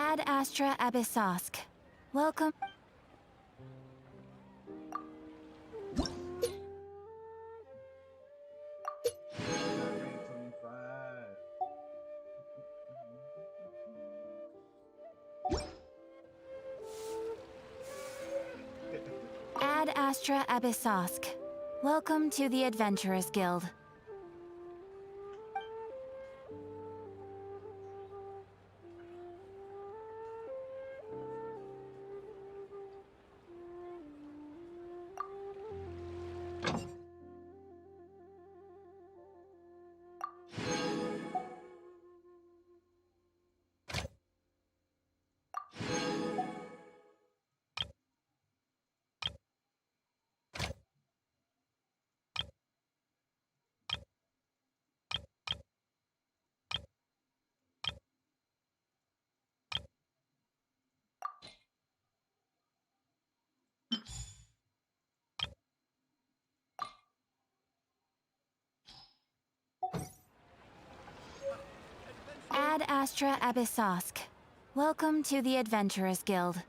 Ad Astra Abyssosk. Welcome. Ad Astra Abyssosk. Welcome to the Adventurers Guild. Ad Astra Abyssosk. Welcome to the Adventurers Guild.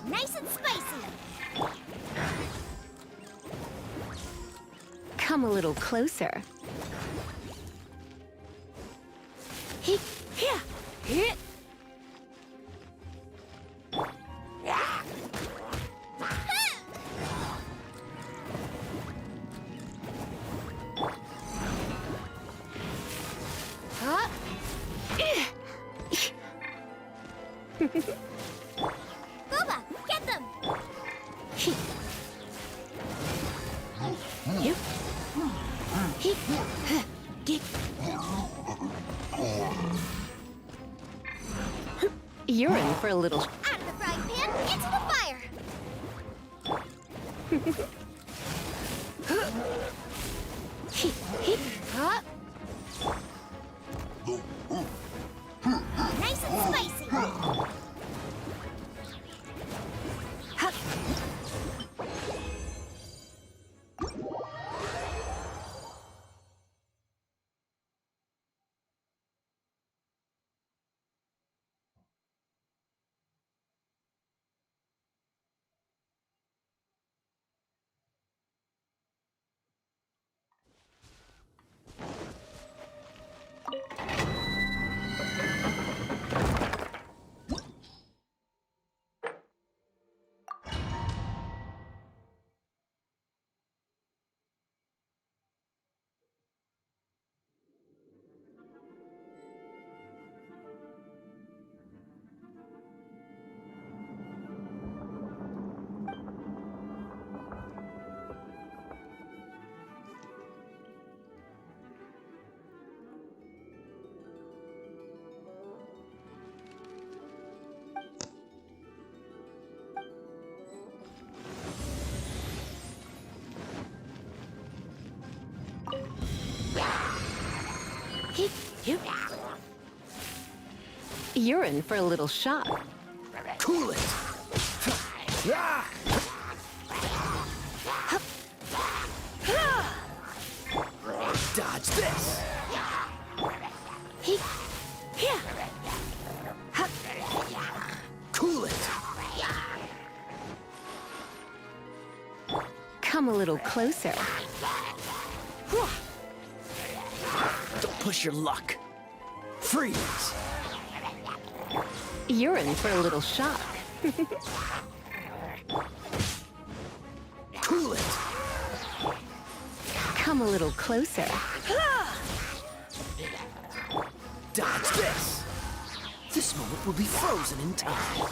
Nice and spicy. Come a little closer. Booba, get them! You're in for a little... Out of the frying pan, into the fire! Nice and spicy! You're in for a little shock. Cool it! Ah! Dodge this! Cool it! Come a little closer. Don't push your luck. Freeze! You're in for a little shock. Cool it! Come a little closer. Dodge this! This moment will be frozen in time.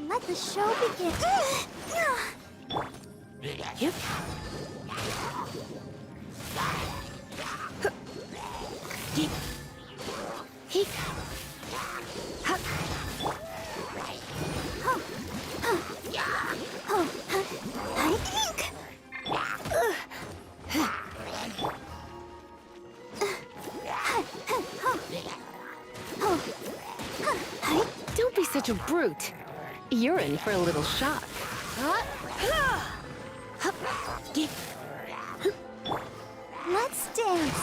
Let the show begin. Don't be such a brute. You're in for a little shock. Let's dance.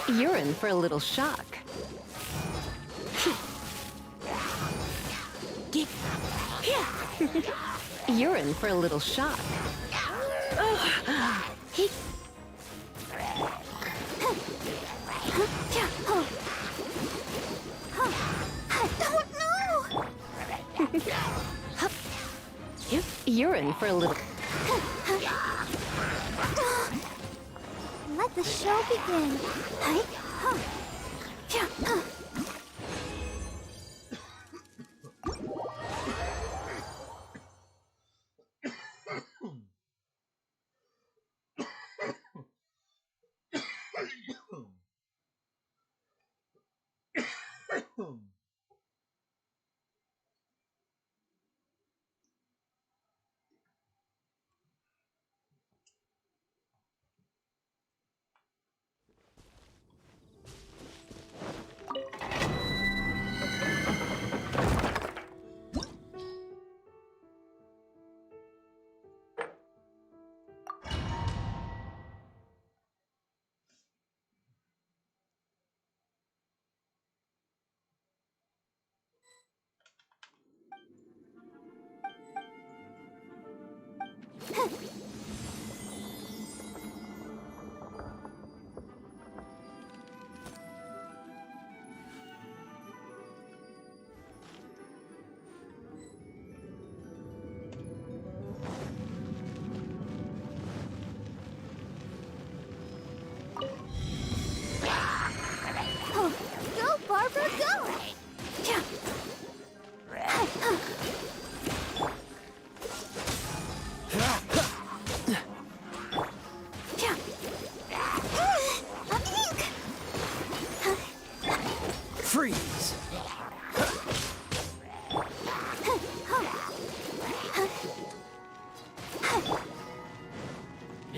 You're in for a little shock. You're in for a little shock. You're in for a little... Let the show begin.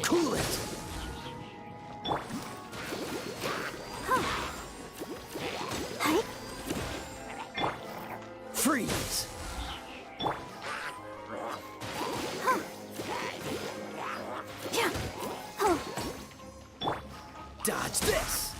Cool it! Freeze! Dodge this!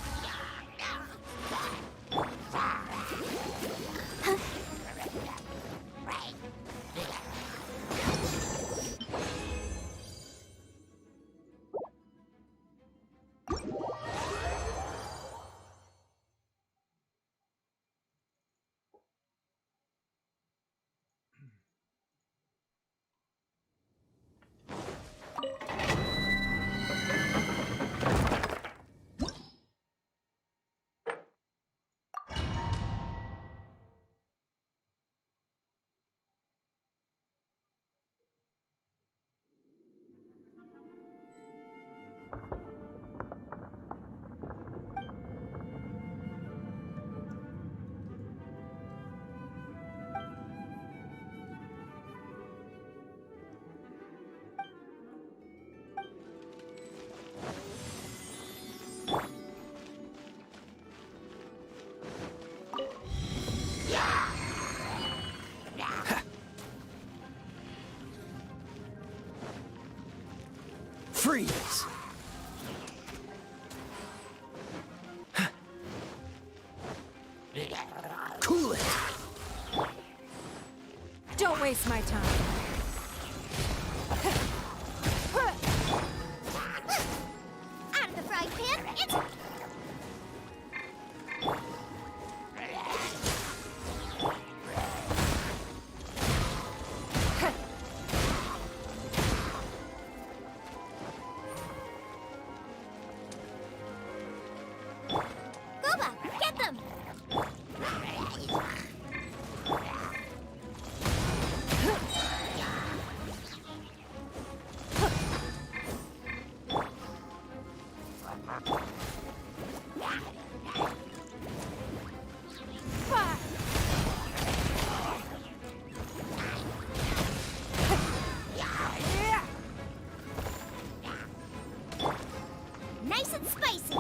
Freeze! Cool it! Don't waste my time. Out of the frying pan, it's... Boba, get them! Nice and spicy!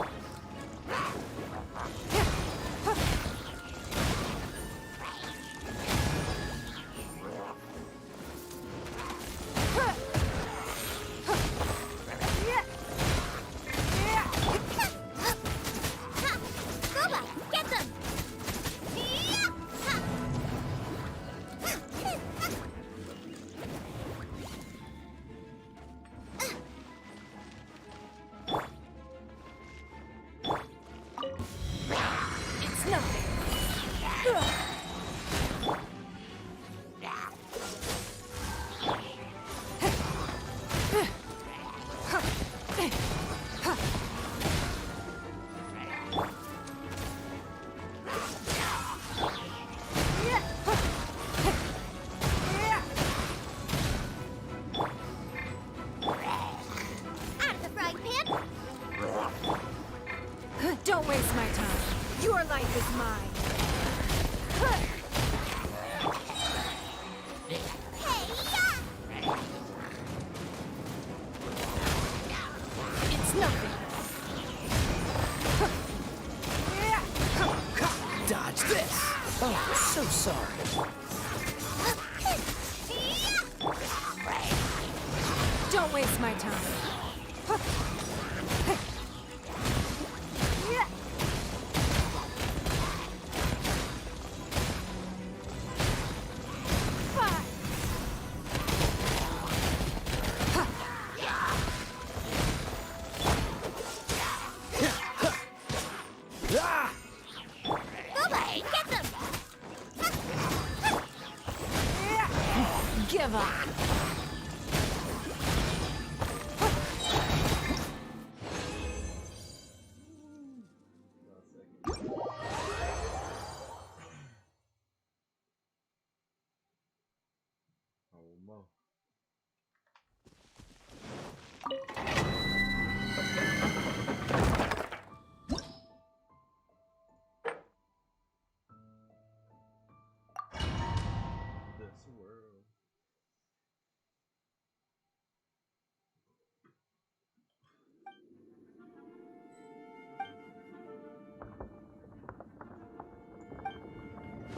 Boba, get them! It's nothing. Out of the frying pan, Don't waste my time. Your life is mine. It's nothing. Dodge this! Oh, so sorry. Don't waste my time. Ah! Boba, get them! Give up. Almost. Swirl.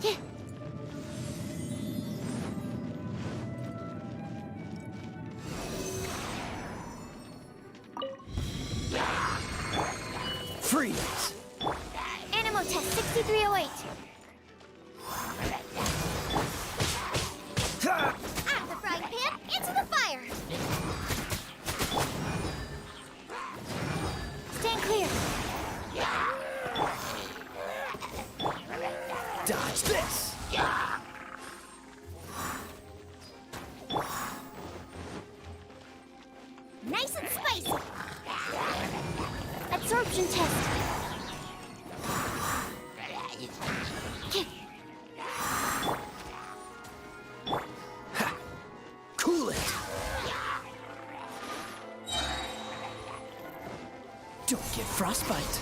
Yeah. Freeze! Animal test 6308. Ha! Out of the frying pan, into the fire. Stand clear. Dodge this! Nice and spicy. Absorption test. Cool it! Don't get frostbite.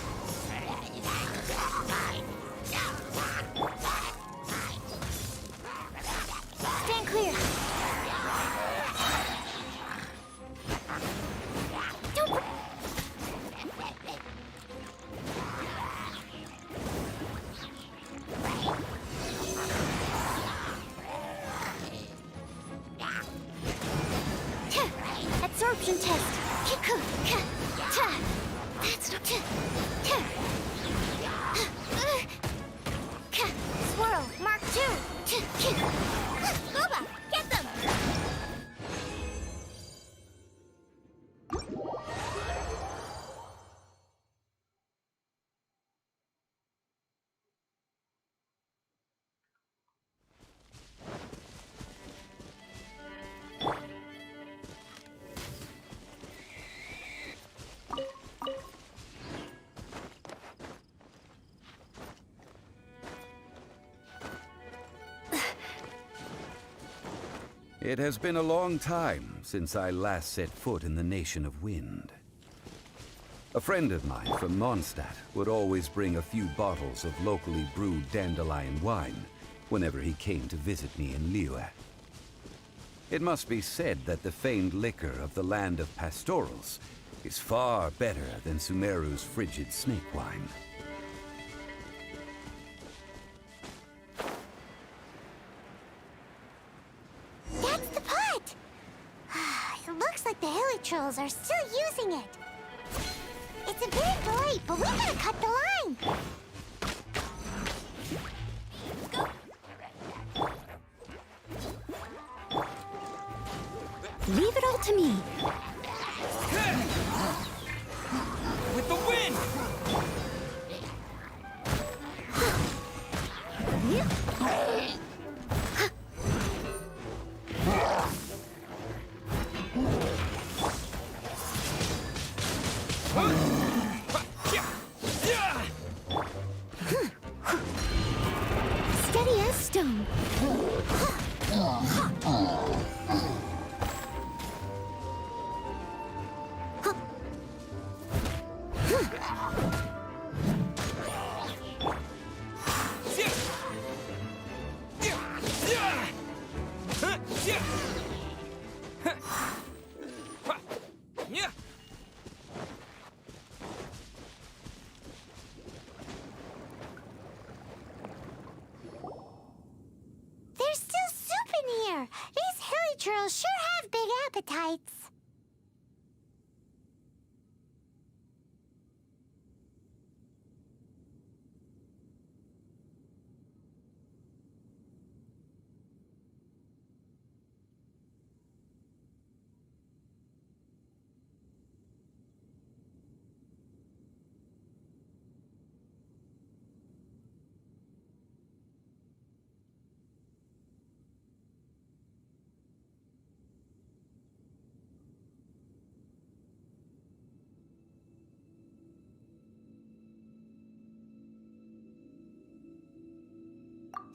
Stand clear. Don't. Absorption test. That's not. Swirl, Mark 2. Boba, get them! It has been a long time since I last set foot in the Nation of Wind. A friend of mine from Mondstadt would always bring a few bottles of locally brewed dandelion wine whenever he came to visit me in Liyue. It must be said that the famed liquor of the land of pastorals is far better than Sumeru's frigid snake wine. That's the pot! It looks like the Hilichurls are still using it. It's a bit late, but we gotta cut the line. Leave it all to me. With the wind! Steady as stone. There's still soup in here. These Hilichurls sure have big appetites.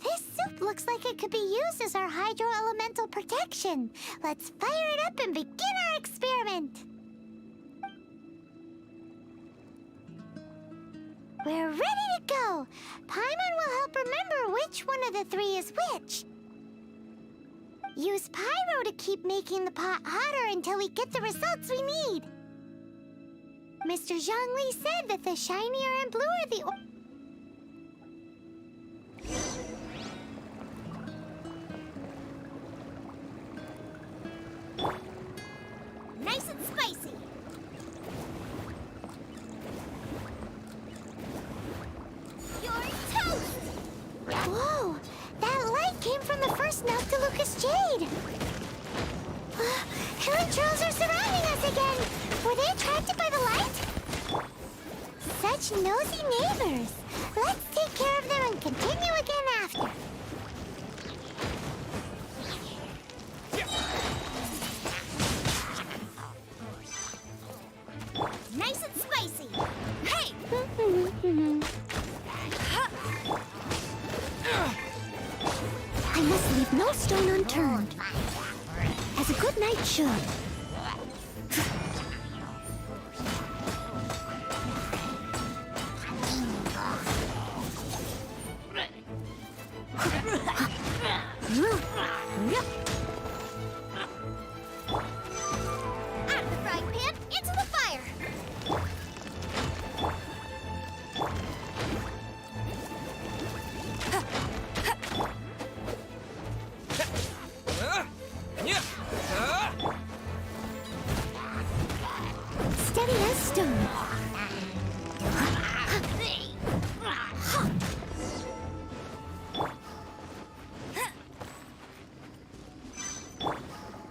This soup looks like it could be used as our hydro-elemental protection. Let's fire it up and begin our experiment. We're ready to go. Paimon will help remember which one of the three is which. Use pyro to keep making the pot hotter until we get the results we need. Mr. Zhongli said that the shinier and bluer the nice and spicy. You're toast! Whoa! That light came from the first Noctilucous Jade! Hilichurls are surrounding us again! Were they attracted by the light? Such nosy neighbors! Let's take care of them and continue again after. Nice and spicy! Hey! I must leave no stone unturned, as a good knight should. Out of the frying pan, into the fire! Steady as stone.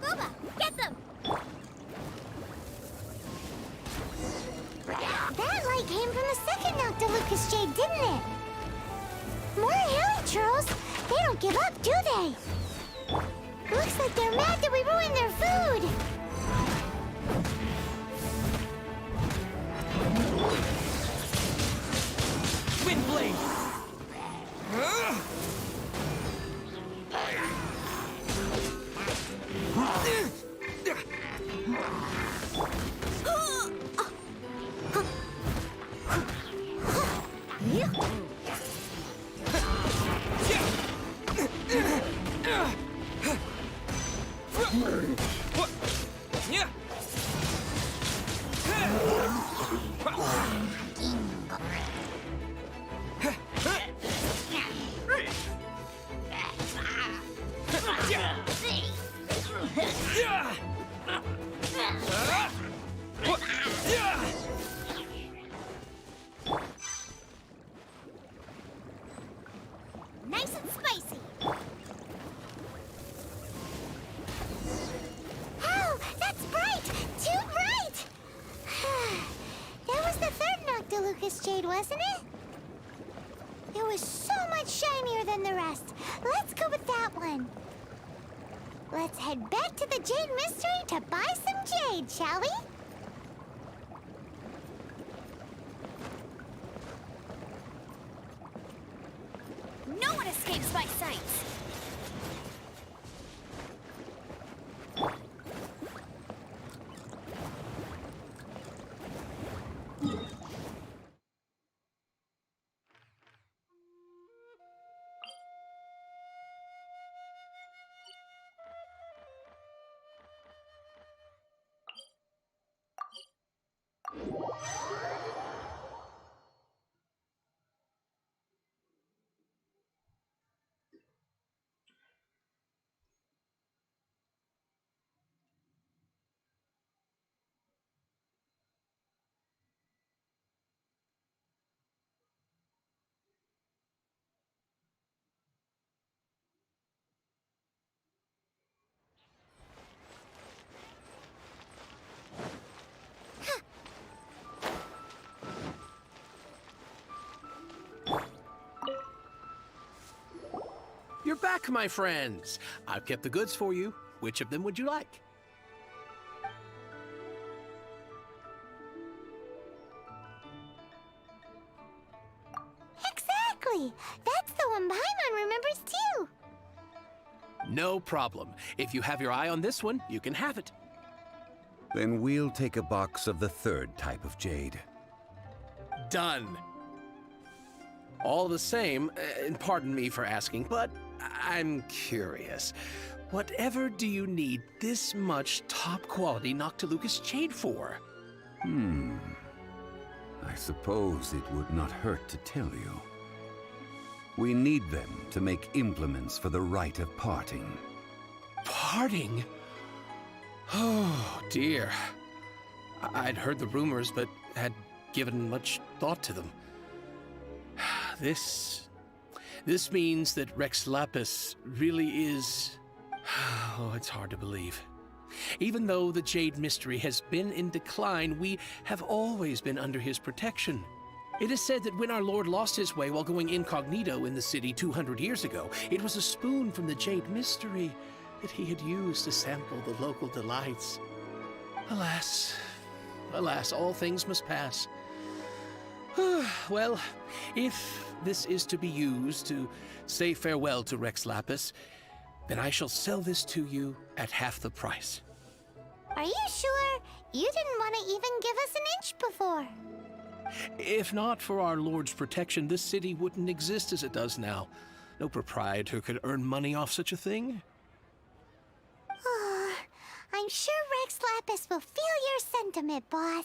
Boba, get them! That light came from the second Noctilucous Jade, didn't it? More Hilichurls? They don't give up, do they? Looks like they're mad that we ruined their food! Windblade! Nice and spicy! Oh, that's bright! Too bright! That was the third Noctilucous Jade, wasn't it? It was so much shinier than the rest. Let's go with that one. Let's head back to the Jade Mystery to buy some jade, shall we? No one escapes my sights! You're back, my friends. I've kept the goods for you. Which of them would you like? Exactly! That's the one Paimon remembers too! No problem. If you have your eye on this one, you can have it. Then we'll take a box of the third type of jade. Done. All the same, and pardon me for asking, but I'm curious. Whatever do you need this much top-quality Noctilucous jade for? I suppose it would not hurt to tell you. We need them to make implements for the rite of parting. Parting? Oh, dear. I'd heard the rumors, but had given much thought to them. This means that Rex Lapis really is... Oh, it's hard to believe. Even though the Jade Mystery has been in decline, we have always been under his protection. It is said that when our Lord lost his way while going incognito in the city 200 years ago, it was a spoon from the Jade Mystery that he had used to sample the local delights. Alas, alas, all things must pass. Well, if this is to be used to say farewell to Rex Lapis, then I shall sell this to you at half the price. Are you sure? You didn't want to even give us an inch before. If not for our Lord's protection, this city wouldn't exist as it does now. No proprietor could earn money off such a thing. I'm sure Rex Lapis will feel your sentiment, boss.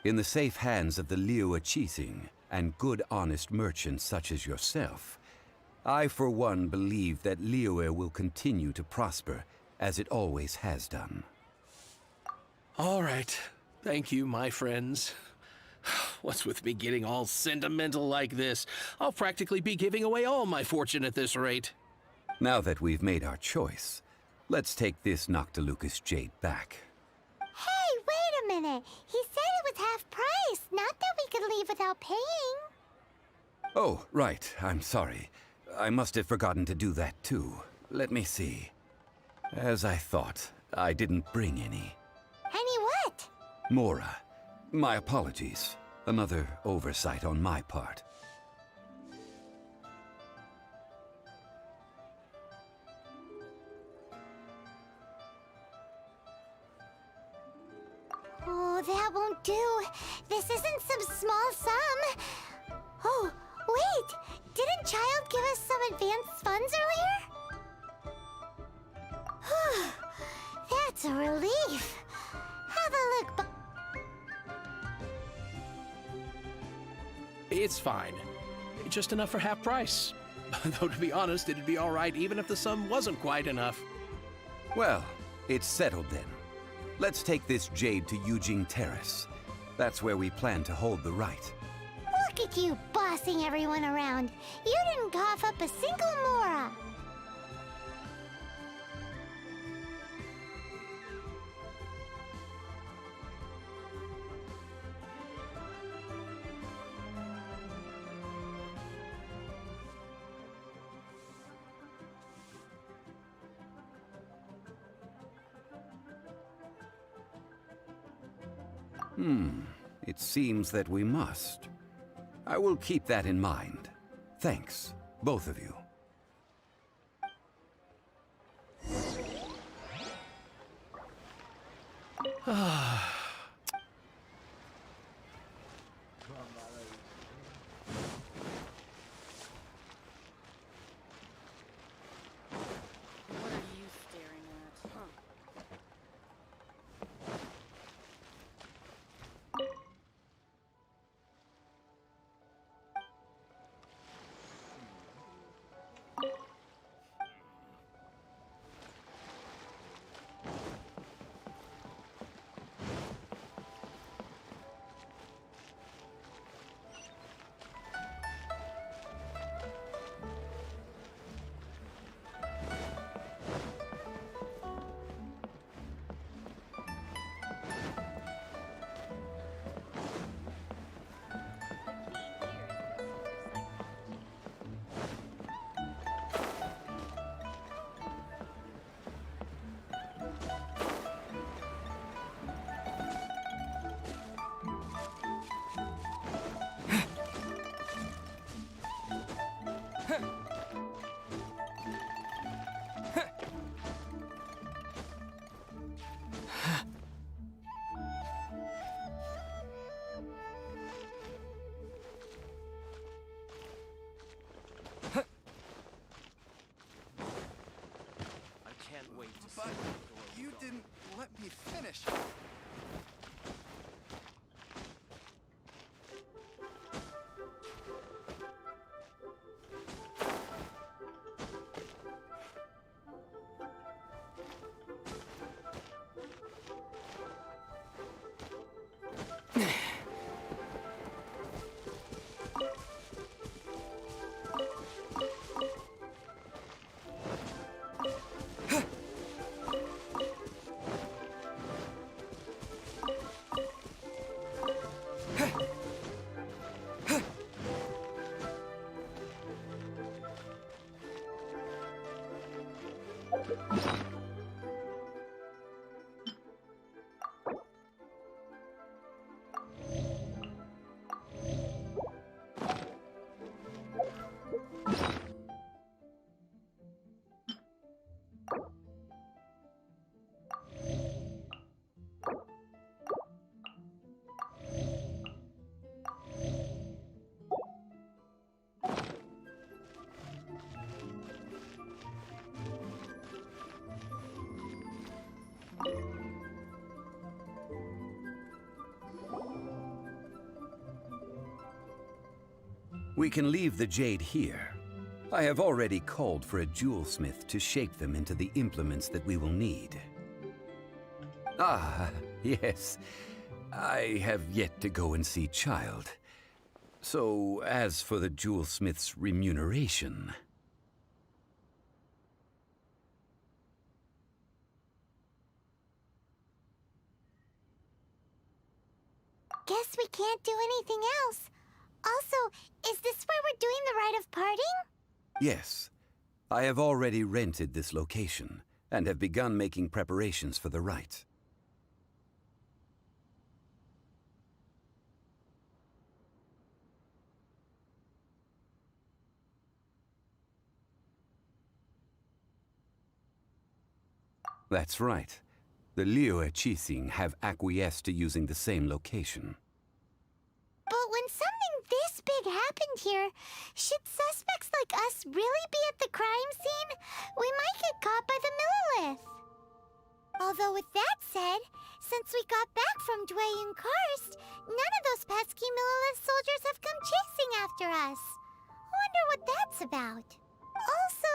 In the safe hands of the Liu Chising and good honest merchants such as yourself, I for one believe that Liyue will continue to prosper as it always has done. All right. Thank you, my friends. What's with me getting all sentimental like this? I'll practically be giving away all my fortune at this rate. Now that we've made our choice, let's take this Noctilucous jade back. Hey, wait a minute. He said it was half price, not that we could leave without paying. Oh, right. I'm sorry. I must have forgotten to do that too. Let me see. As I thought, I didn't bring any. Any what? Mora, my apologies. Another oversight on my part. Oh, that won't do. This isn't some small sum. Oh, wait! Didn't Child give us some advanced funds earlier? That's a relief. Have a look. It's fine. Just enough for half price. Though to be honest, it'd be all right even if the sum wasn't quite enough. Well, it's settled then. Let's take this jade to Yujing Terrace. That's where we plan to hold the rite. Look at you bossing everyone around. You didn't cough up a single Mora. It seems that we must. I will keep that in mind. Thanks, both of you. What are you staring at? Huh? But you didn't let me finish. We can leave the jade here. I have already called for a jewelsmith to shape them into the implements that we will need. Ah, yes. I have yet to go and see Child. So, as for the jewelsmith's remuneration... Guess we can't do anything else. Also, is this where we're doing the rite of parting? Yes. I have already rented this location, and have begun making preparations for the rite. That's right. The Liyue Qixing have acquiesced to using the same location. But when something this big happened here, should suspects like us really be at the crime scene? We might get caught by the Millilith. Although with that said, since we got back from Dwayne Karst, none of those pesky Millilith soldiers have come chasing after us. Wonder what that's about. Also,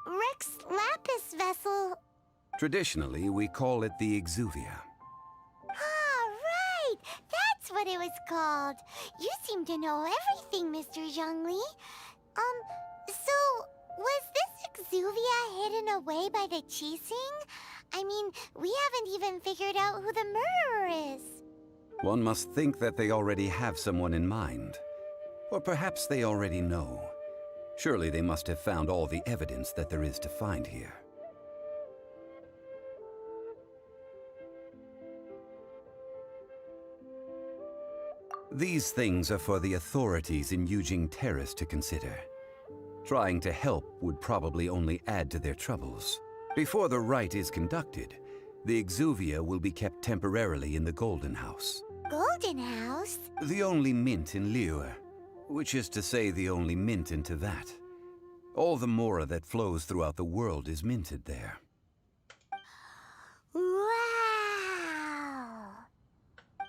Rex Lapis vessel. Traditionally, we call it the Exuvia. Ah, right! That's what it was called. You seem to know everything, Mr. Zhongli. So, was this Exuvia hidden away by the Qixing? I mean, we haven't even figured out who the murderer is. One must think that they already have someone in mind. Or perhaps they already know. Surely they must have found all the evidence that there is to find here. These things are for the authorities in Yujing Terrace to consider. Trying to help would probably only add to their troubles. Before the rite is conducted, the Exuvia will be kept temporarily in the Golden House. Golden House? The only mint in Liyue, which is to say the only mint in Teyvat. All the mora that flows throughout the world is minted there. Wow!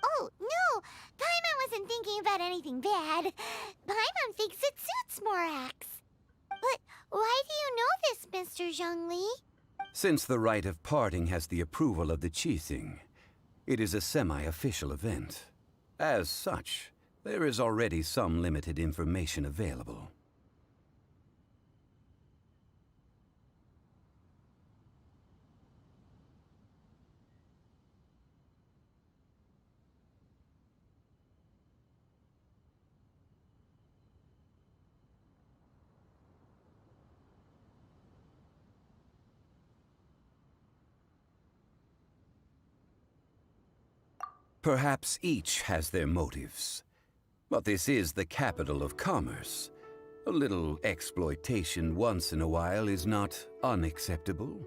Oh, no! Paimon wasn't thinking about anything bad. Paimon thinks it suits Morax. But why do you know this, Mr. Zhongli? Since the rite of parting has the approval of the Qixing, it is a semi-official event. As such, there is already some limited information available. Perhaps each has their motives. But this is the capital of commerce. A little exploitation once in a while is not unacceptable.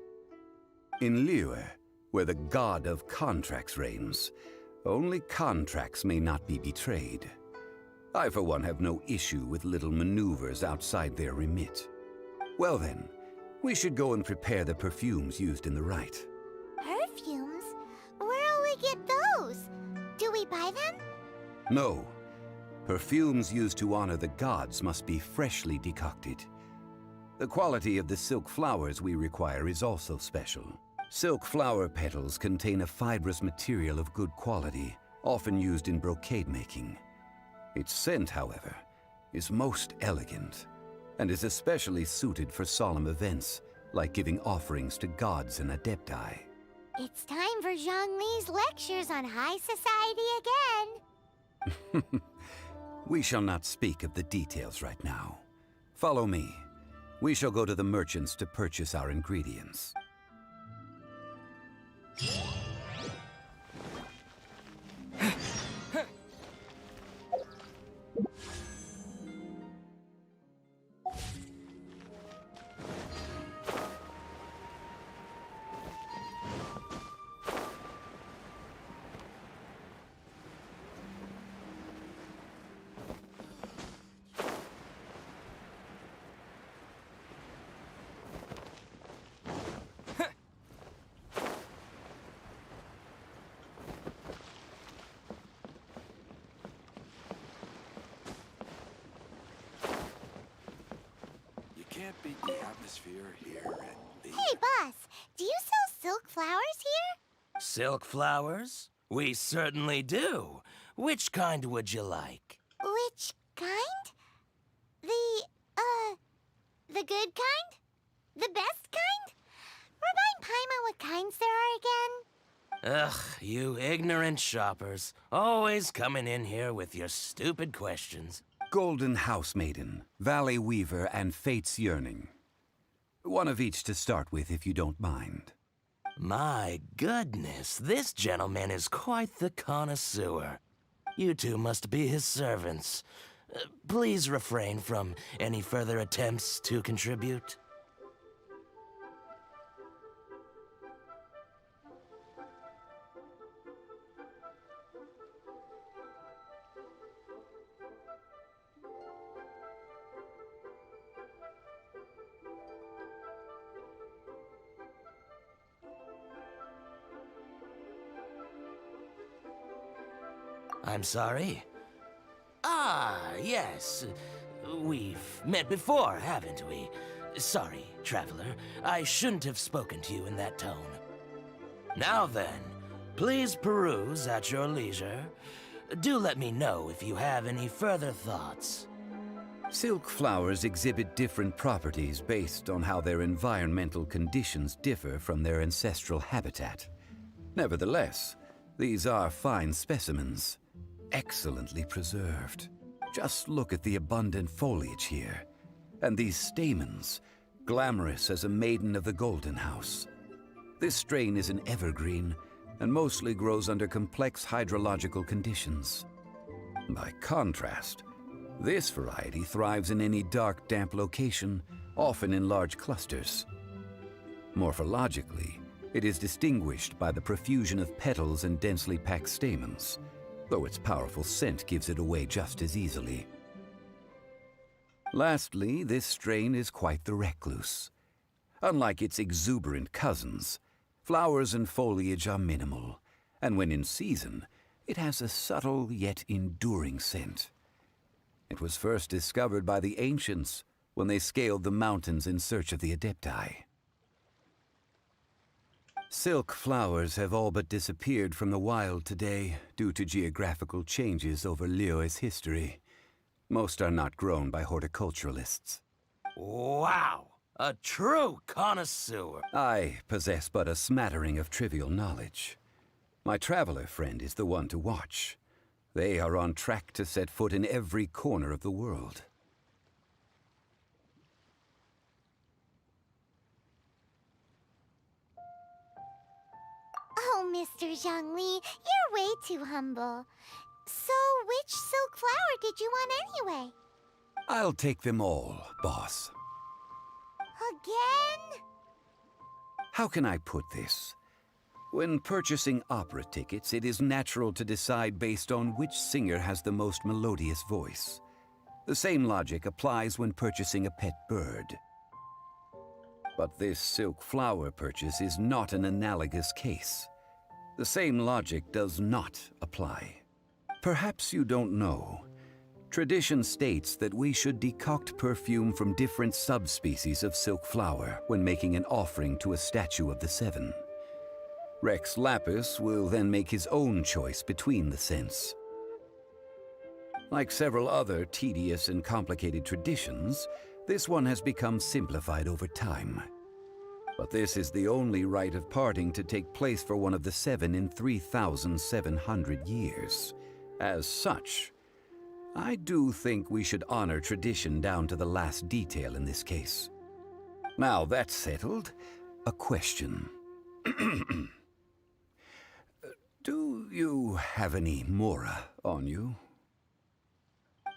In Liyue, where the god of contracts reigns, only contracts may not be betrayed. I, for one, have no issue with little maneuvers outside their remit. Well then, We should go and prepare the perfumes used in the rite. Perfumes? Where'll we get those? Do we buy them? No. Perfumes used to honor the gods must be freshly decocted. The quality of the silk flowers we require is also special. Silk flower petals contain a fibrous material of good quality, often used in brocade making. Its scent, however, is most elegant, and is especially suited for solemn events, like giving offerings to gods and adepti. It's time for Zhongli's lectures on high society again. We shall not speak of the details right now. Follow me. We shall go to the merchants to purchase our ingredients. Can't beat the atmosphere here at the... Hey, boss, do you sell silk flowers here? Silk flowers? We certainly do. Which kind would you like? Which kind? The good kind? The best kind? Remind Paimon what kinds there are again? Ugh, you ignorant shoppers. Always coming in here with your stupid questions. Golden Housemaiden, Valley Weaver, and Fate's Yearning. One of each to start with, if you don't mind. My goodness, this gentleman is quite the connoisseur. You two must be his servants. Please refrain from any further attempts to contribute. I'm sorry? Ah, yes. We've met before, haven't we? Sorry, traveler. I shouldn't have spoken to you in that tone. Now then, please peruse at your leisure. Do let me know if you have any further thoughts. Silk flowers exhibit different properties based on how their environmental conditions differ from their ancestral habitat. Nevertheless, these are fine specimens, excellently preserved. Just look at the abundant foliage here, and these stamens, glamorous as a maiden of the Golden House. This strain is an evergreen, and mostly grows under complex hydrological conditions. By contrast, this variety thrives in any dark, damp location, often in large clusters. Morphologically, it is distinguished by the profusion of petals and densely packed stamens, though its powerful scent gives it away just as easily. Lastly, this strain is quite the recluse. Unlike its exuberant cousins, flowers and foliage are minimal, and when in season, it has a subtle yet enduring scent. It was first discovered by the ancients when they scaled the mountains in search of the Adepti. Silk flowers have all but disappeared from the wild today due to geographical changes over Liyue's history. Most are not grown by horticulturalists. Wow! A true connoisseur! I possess but a smattering of trivial knowledge. My traveler friend is the one to watch. They are on track to set foot in every corner of the world. Oh, Mr. Zhongli, you're way too humble. So, which silk flower did you want anyway? I'll take them all, boss. Again? How can I put this? When purchasing opera tickets, it is natural to decide based on which singer has the most melodious voice. The same logic applies when purchasing a pet bird. But this silk flower purchase is not an analogous case. The same logic does not apply. Perhaps you don't know. Tradition states that we should decoct perfume from different subspecies of silk flower when making an offering to a statue of the seven. Rex Lapis will then make his own choice between the scents. Like several other tedious and complicated traditions, this one has become simplified over time. But this is the only rite of parting to take place for one of the seven in 3,700 years. As such, I do think we should honor tradition down to the last detail in this case. Now that's settled, a question. Do you have any Mora on you?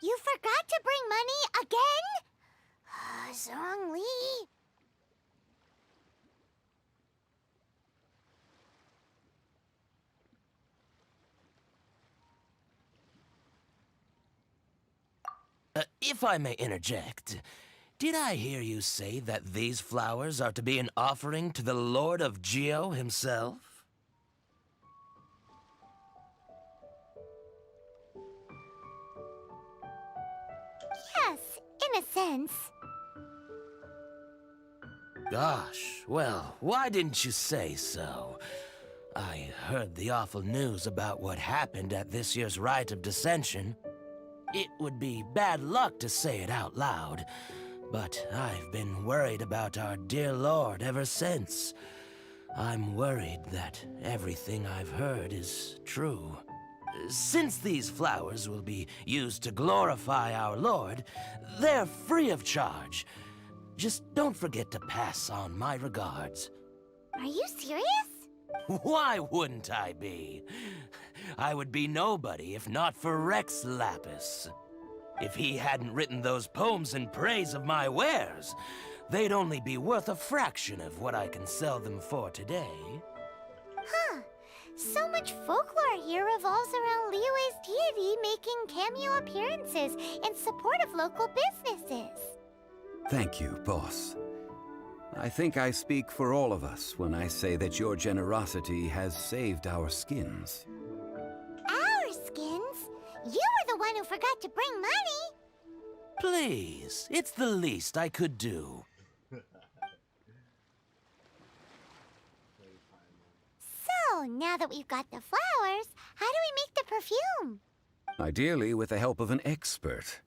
You forgot to bring money again? Zhongli. If I may interject, did I hear you say that these flowers are to be an offering to the Lord of Geo himself? Yes, in a sense. Gosh, well, why didn't you say so? I heard the awful news about what happened at this year's Rite of Dissension. It would be bad luck to say it out loud, but I've been worried about our dear Lord ever since. I'm worried that everything I've heard is true. Since these flowers will be used to glorify our Lord, they're free of charge. Just don't forget to pass on my regards. Are you serious? Why wouldn't I be? I would be nobody if not for Rex Lapis. If he hadn't written those poems in praise of my wares, they'd only be worth a fraction of what I can sell them for today. Huh. So much folklore here revolves around Liyue's deity making cameo appearances in support of local businesses. Thank you, boss. I think I speak for all of us when I say that your generosity has saved our skins. Our skins? You were the one who forgot to bring money. Please, it's the least I could do. So, now that we've got the flowers, how do we make the perfume? Ideally with the help of an expert.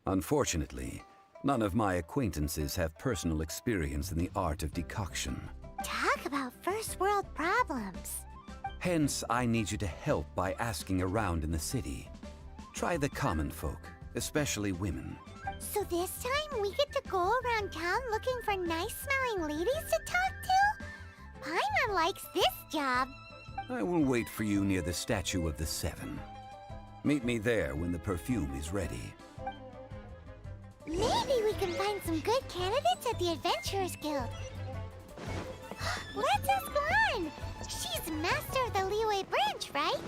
Unfortunately, none of my acquaintances have personal experience in the art of decoction. Talk about first world problems. Hence, I need you to help by asking around in the city. Try the common folk, especially women. So this time we get to go around town looking for nice-smelling ladies to talk to? Paimon likes this job. I will wait for you near the statue of the Seven. Meet me there when the perfume is ready. Maybe we can find some good candidates at the Adventurers Guild. Let's ask Lan. She's master of the Liyue branch, right?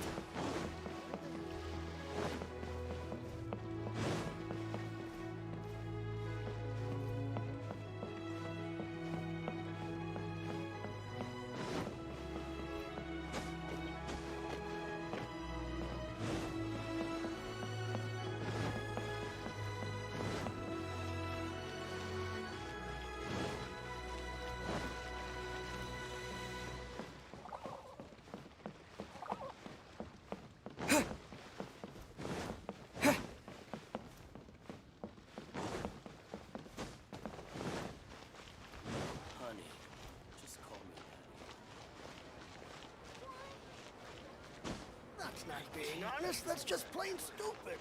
That's not being honest, that's just plain stupid.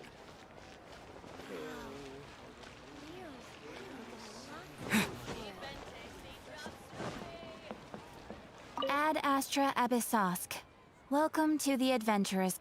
Ad Astra Abyssosk. Welcome to the Adventurers.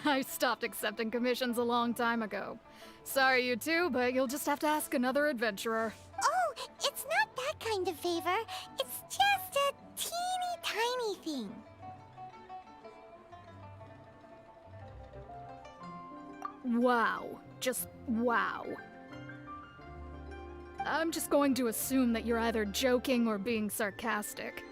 I stopped accepting commissions a long time ago. Sorry, you two, but you'll just have to ask another adventurer. Oh, it's not that kind of favor. It's just a teeny tiny thing. Wow. Just wow. I'm just going to assume that you're either joking or being sarcastic.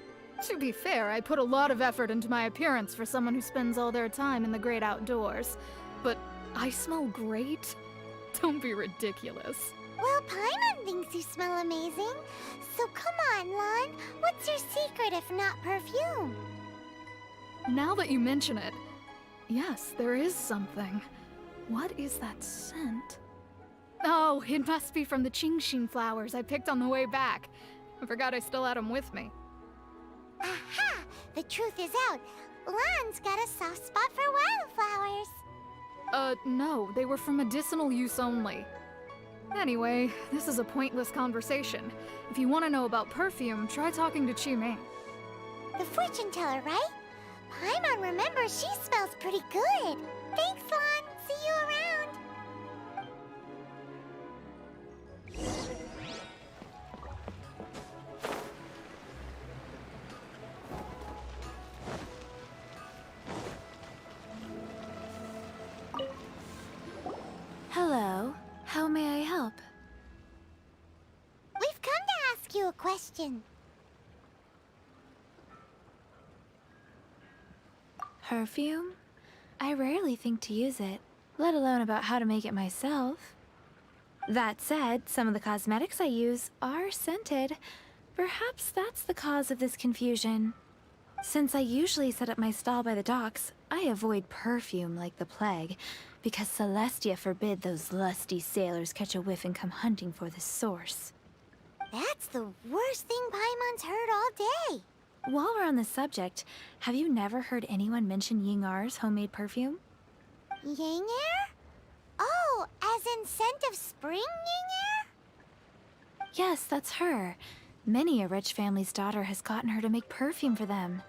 To be fair, I put a lot of effort into my appearance for someone who spends all their time in the great outdoors. But I smell great? Don't be ridiculous. Well, Paimon thinks you smell amazing. So come on, Lon. What's your secret if not perfume? Now that you mention it, yes, there is something. What is that scent? Oh, it must be from the genshin flowers I picked on the way back. I forgot I still had them with me. Aha! The truth is out. Lon's got a soft spot for wildflowers. No, they were for medicinal use only. Anyway, this is a pointless conversation. If you want to know about perfume, try talking to Qiming. The fortune teller, right? Paimon remembers she smells pretty good. Thanks, Lon. See you around. Hello. How may I help? We've come to ask you a question. Perfume? I rarely think to use it, let alone about how to make it myself. That said, some of the cosmetics I use are scented. Perhaps that's the cause of this confusion. Since I usually set up my stall by the docks, I avoid perfume like the plague, because Celestia forbid those lusty sailors catch a whiff and come hunting for the source. That's the worst thing Paimon's heard all day. While we're on the subject, have you never heard anyone mention Yingar's homemade perfume? Yang air? Oh, as in scent of spring Yang air? Yes, that's her. Many a rich family's daughter has gotten her to make perfume for them.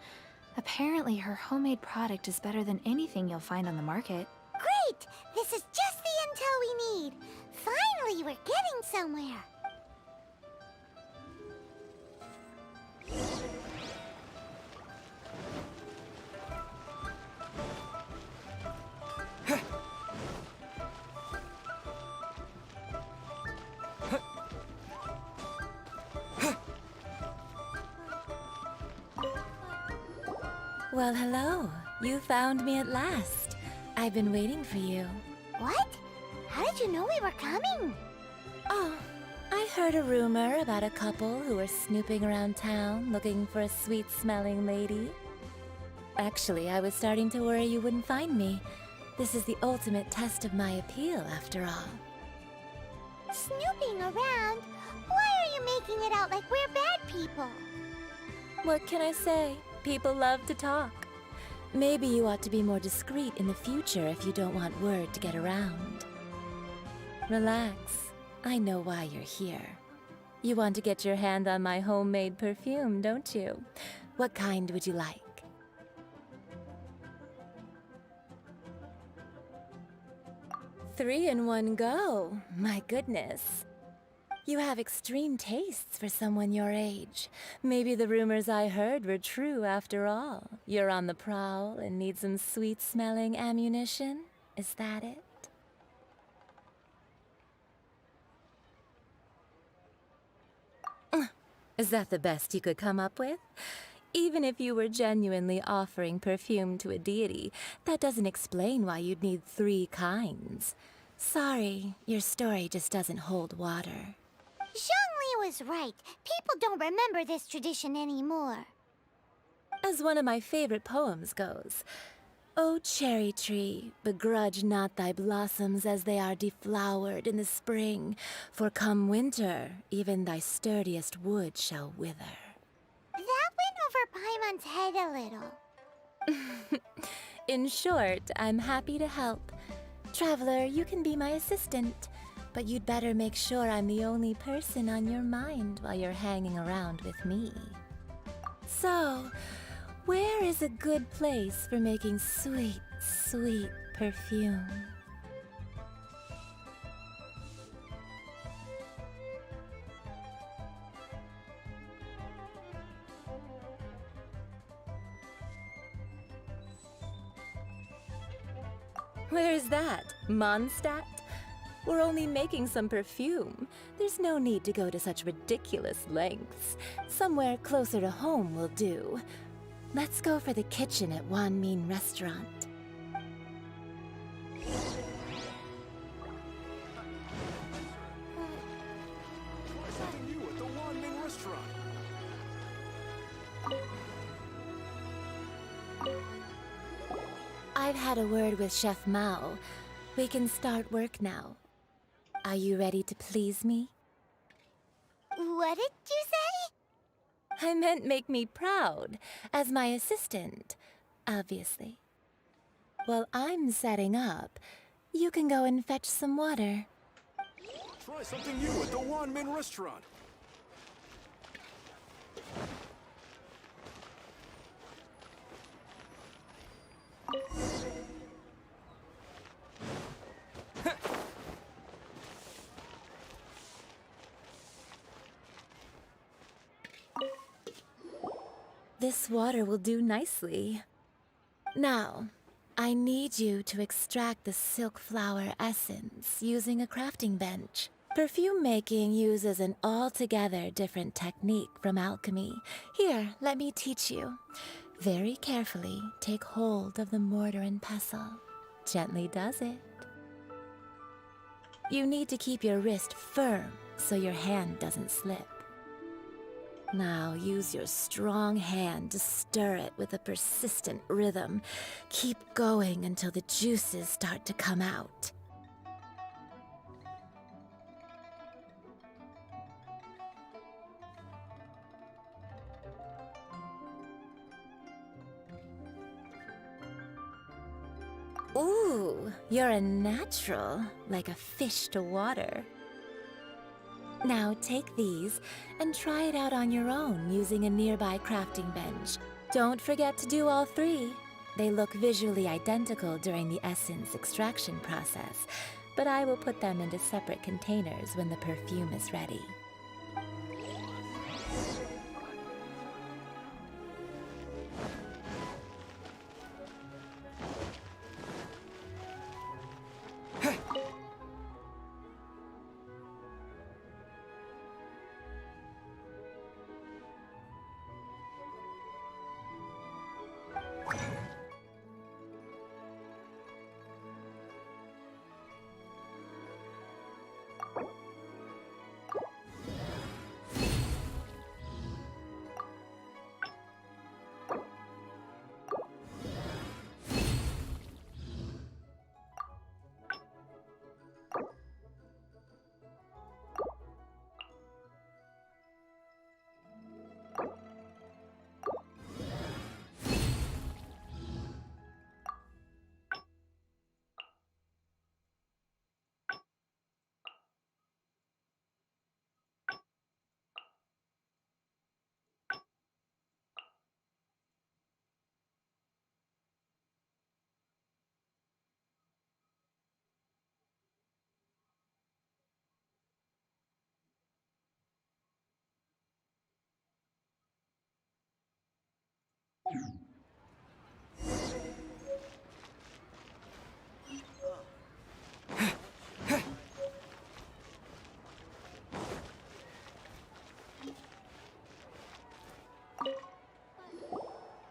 Apparently, her homemade product is better than anything you'll find on the market. Great! This is just the intel we need. Finally, we're getting somewhere. Well, hello. You found me at last. I've been waiting for you. What? How did you know we were coming? Oh, I heard a rumor about a couple who were snooping around town looking for a sweet-smelling lady. Actually, I was starting to worry you wouldn't find me. This is the ultimate test of my appeal, after all. Snooping around? Why are you making it out like we're bad people? What can I say? People love to talk. Maybe you ought to be more discreet in the future if you don't want word to get around. Relax. I know why you're here. You want to get your hand on my homemade perfume, don't you? What kind would you like? 3 in one go. My goodness. You have extreme tastes for someone your age. Maybe the rumors I heard were true after all. You're on the prowl and need some sweet-smelling ammunition? Is that it? Is that the best you could come up with? Even if you were genuinely offering perfume to a deity, that doesn't explain why you'd need 3 kinds. Sorry, your story just doesn't hold water. Zhongli was right. People don't remember this tradition anymore. As one of my favorite poems goes, "O cherry tree, begrudge not thy blossoms as they are deflowered in the spring, for come winter, even thy sturdiest wood shall wither." That went over Paimon's head a little. In short, I'm happy to help. Traveler, you can be my assistant, but you'd better make sure I'm the only person on your mind while you're hanging around with me. So, where is a good place for making sweet, sweet perfume. Where's that? Mondstadt? We're only making some perfume. There's no need to go to such ridiculous lengths. Somewhere closer to home will do. Let's go for the kitchen at Wan Min Restaurant. Try something new at the Wan Min restaurant. I've had a word with Chef Mao. We can start work now. Are you ready to please me? What did you say? I meant make me proud, as my assistant, obviously. While I'm setting up, you can go and fetch some water. Try something new at the Wan Min restaurant. This water will do nicely. Now, I need you to extract the silk flower essence using a crafting bench. Perfume making uses an altogether different technique from alchemy. Here, let me teach you. Very carefully, take hold of the mortar and pestle. Gently does it. You need to keep your wrist firm so your hand doesn't slip. Now use your strong hand to stir it with a persistent rhythm. Keep going until the juices start to come out. Ooh, you're a natural, like a fish to water. Now take these and try it out on your own using a nearby crafting bench. Don't forget to do all three. They look visually identical during the essence extraction process, but I will put them into separate containers when the perfume is ready.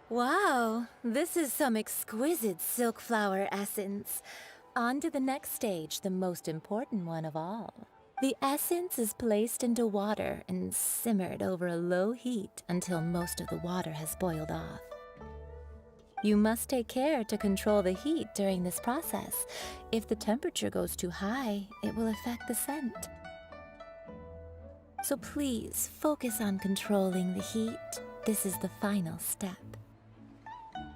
Wow, this is some exquisite silk flower essence. On to the next stage, the most important one of all. The essence is placed into water and simmered over a low heat until most of the water has boiled off. You must take care to control the heat during this process. If the temperature goes too high, it will affect the scent. So please focus on controlling the heat. This is the final step.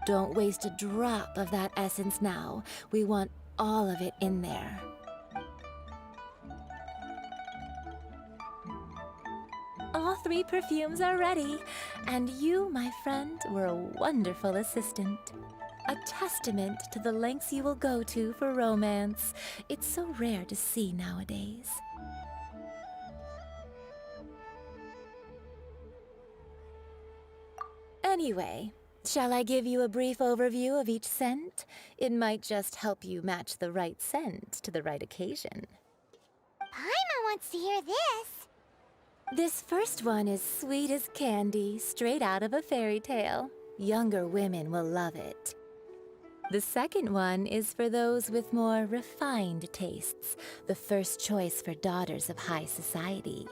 Don't waste a drop of that essence now. We want all of it in there. All three perfumes are ready, and you, my friend, were a wonderful assistant. a testament to the lengths you will go to for romance. It's so rare to see nowadays. Anyway, shall I give you a brief overview of each scent? It might just help you match the right scent to the right occasion. Paimon wants to hear this. This first one is sweet as candy, straight out of a fairy tale. Younger women will love it. The second one is for those with more refined tastes, the first choice for daughters of high society.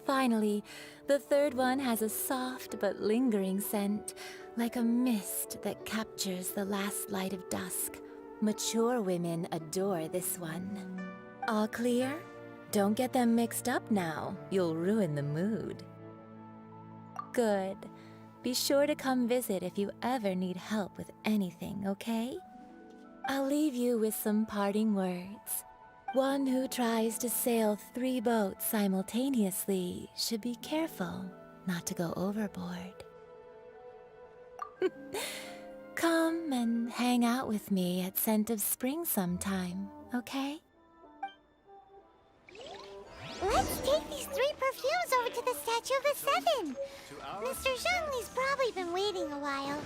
Finally, the third one has a soft but lingering scent, like a mist that captures the last light of dusk. Mature women adore this one. All clear? Don't get them mixed up now. You'll ruin the mood. Good. Be sure to come visit if you ever need help with anything, okay? I'll leave you with some parting words. One who tries to sail 3 boats simultaneously should be careful not to go overboard. Come and hang out with me at Scent of Spring sometime, okay? Let's take these 3 perfumes over to the Statue of the Seven. Mr. Zhongli's probably been waiting a while.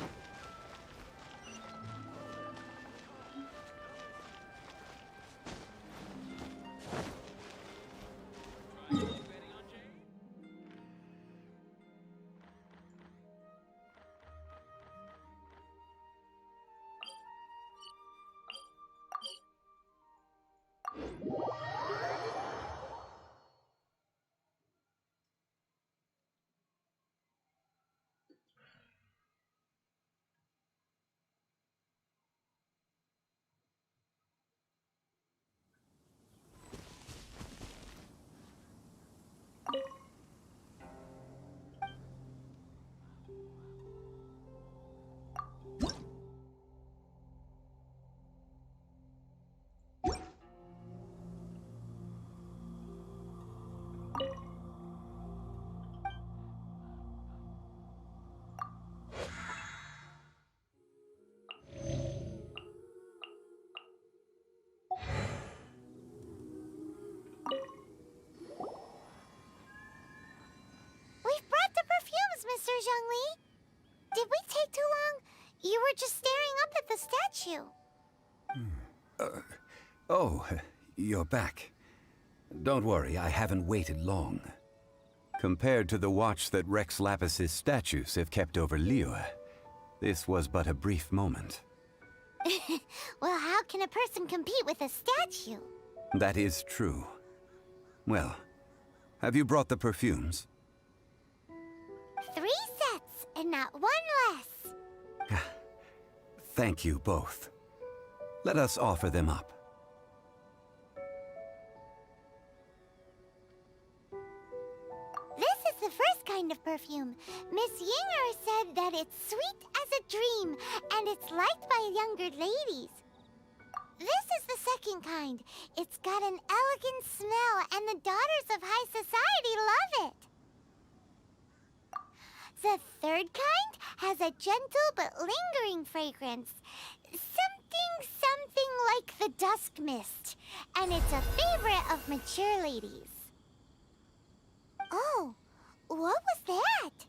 We've brought the perfumes, Mr. Zhongli. Did we take too long? You were just staring up at the statue. Oh, you're back. Don't worry, I haven't waited long. Compared to the watch that Rex Lapis's statues have kept over Liyue, this was but a brief moment. Well, how can a person compete with a statue? That is true. Well, have you brought the perfumes? 3 sets, and not 1 less. Thank you both. Let us offer them up. This is the first kind of perfume. Miss Yinger said that it's sweet as a dream, and it's liked by younger ladies. This is the second kind. It's got an elegant smell, and the daughters of high society love it. The third kind has a gentle but lingering fragrance. Something like the dusk mist. And it's a favorite of mature ladies. Oh, what was that?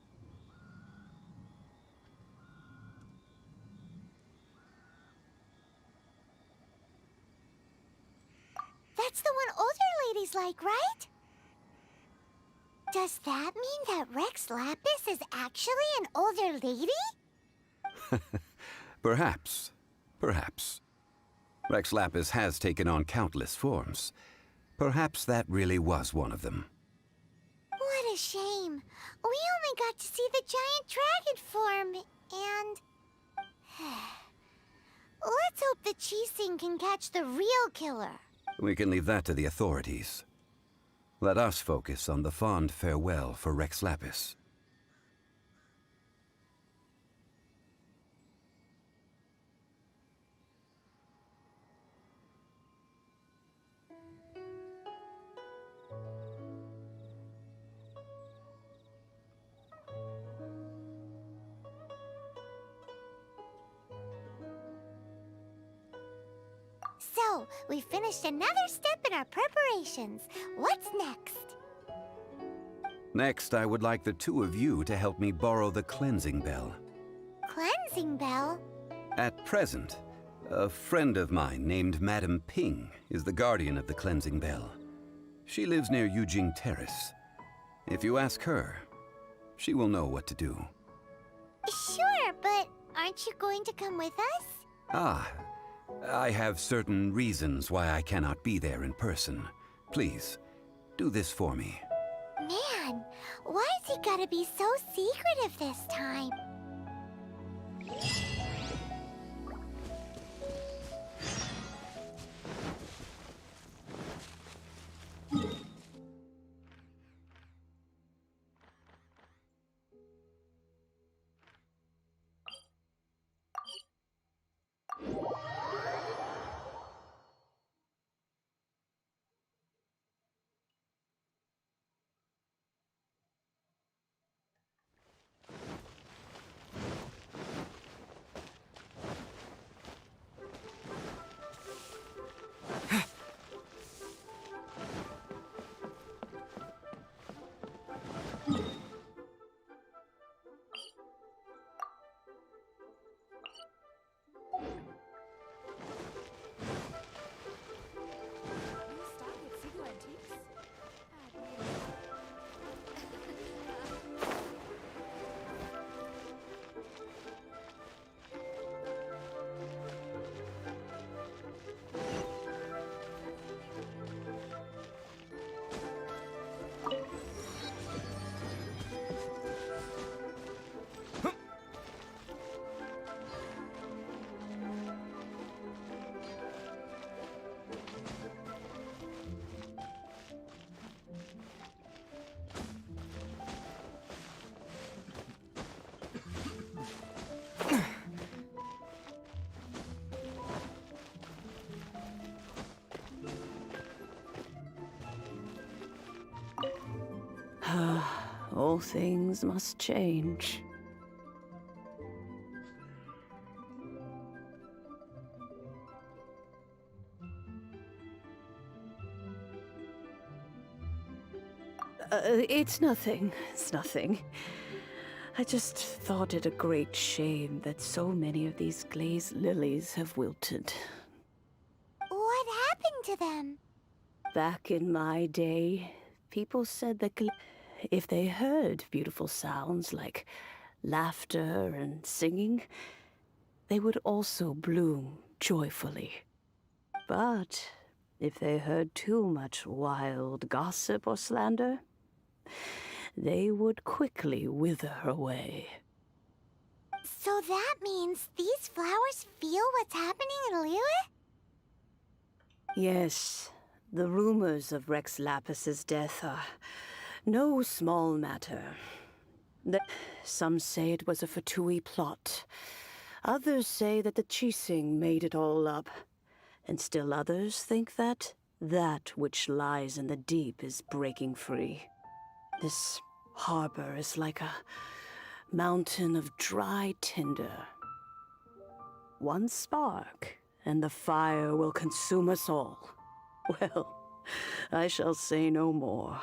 That's the one older ladies like, right? Does that mean that Rex Lapis is actually an older lady? Perhaps. Perhaps. Rex Lapis has taken on countless forms. Perhaps that really was one of them. What a shame. We only got to see the giant dragon form, and... Let's hope the Qixing can catch the real killer. We can leave that to the authorities. Let us focus on the fond farewell for Rex Lapis. So, we finished another step in our preparations. What's next? Next, I would like the two of you to help me borrow the cleansing bell. Cleansing bell? At present, a friend of mine named Madame Ping is the guardian of the cleansing bell. She lives near Yujing Terrace. If you ask her, she will know what to do. Sure, but aren't you going to come with us? Ah, I have certain reasons why I cannot be there in person. Please, do this for me. Man, why's he gotta be so secretive this time? All things must change. It's nothing. It's nothing. I just thought it a great shame that so many of these glazed lilies have wilted. What happened to them? Back in my day, people said that if they heard beautiful sounds like laughter and singing, they would also bloom joyfully. But if they heard too much wild gossip or slander, they would quickly wither away. So that means these flowers feel what's happening in Liyue? Yes, the rumors of Rex Lapis's death are no small matter. Some say it was a Fatui plot. Others say that the Chising made it all up. And still others think that which lies in the deep is breaking free. This harbor is like a mountain of dry tinder. One spark, and the fire will consume us all. Well, I shall say no more.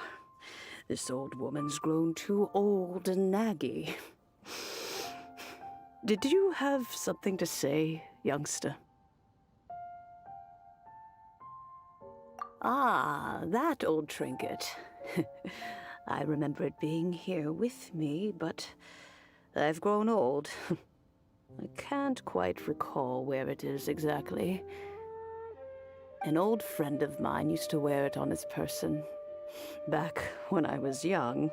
This old woman's grown too old and naggy. Did you have something to say, youngster? Ah, that old trinket. I remember it being here with me, but I've grown old. I can't quite recall where it is exactly. An old friend of mine used to wear it on his person, back when I was young.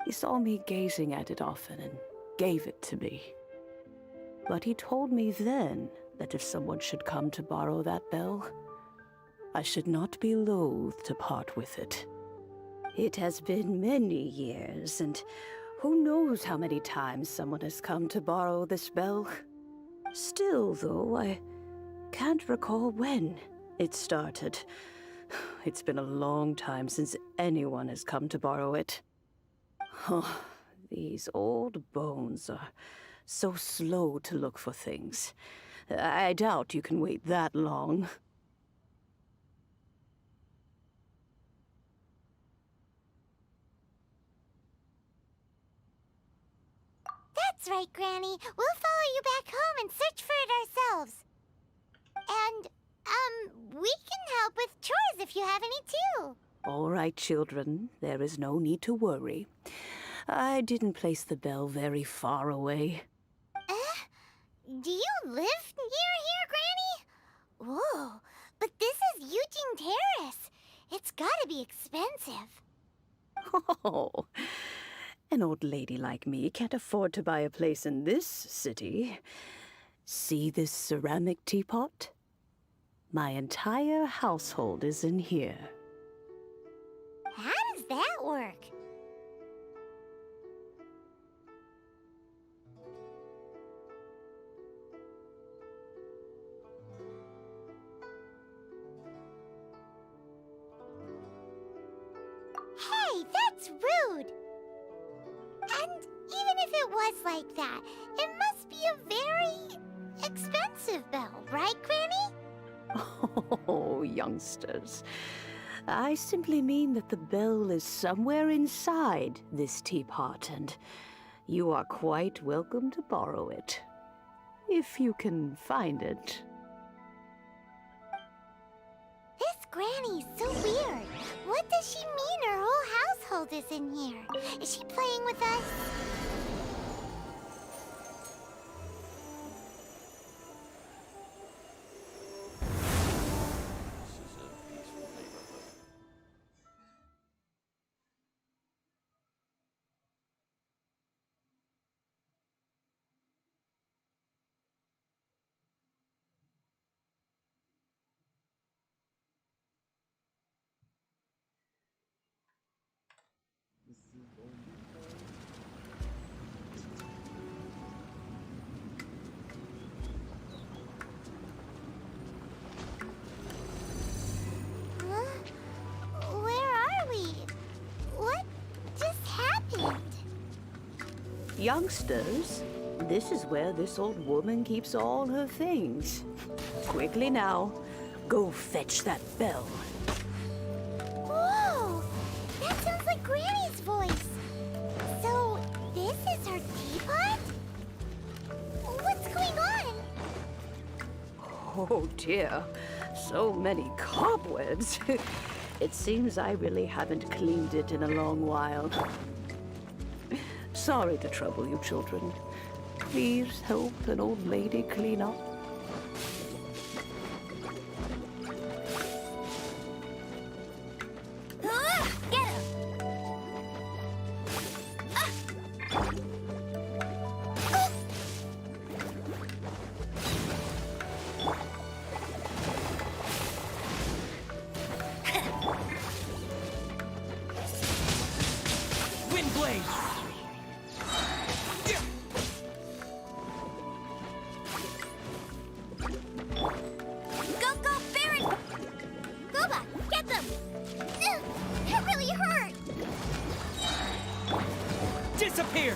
He saw me gazing at it often and gave it to me. But he told me then that if someone should come to borrow that bell, I should not be loath to part with it. It has been many years, and who knows how many times someone has come to borrow this bell. Still, though, I can't recall when it started. It's been a long time since anyone has come to borrow it. Oh, these old bones are so slow to look for things. I doubt you can wait that long. That's right, Granny. We'll follow you back home and search for it ourselves. And, we can help with chores if you have any too. All right, children. There is no need to worry. I didn't place the bell very far away. Do you live near here, Granny? Whoa, but this is Eugene Terrace. It's gotta be expensive. Oh, an old lady like me can't afford to buy a place in this city. See this ceramic teapot? My entire household is in here. How does that work? Hey, that's rude! And even if it was like that, it must be a very expensive bell, right, Granny? Oh, youngsters. I simply mean that the bell is somewhere inside this teapot, and you are quite welcome to borrow it. If you can find it. This Granny's so weird. What does she mean her whole household is in here? Is she playing with us? Where are we? What just happened? Youngsters, this is where this old woman keeps all her things. Quickly now, go fetch that bell. Whoa! That sounds like Granny's voice. So, this is her teapot? What's going on? Oh dear, so many cobwebs. It seems I really haven't cleaned it in a long while. Sorry to trouble you, children. Please help an old lady clean up. Get him! Wind blade! Go, go, Baron! Gooba, get them! That really hurt! Disappear!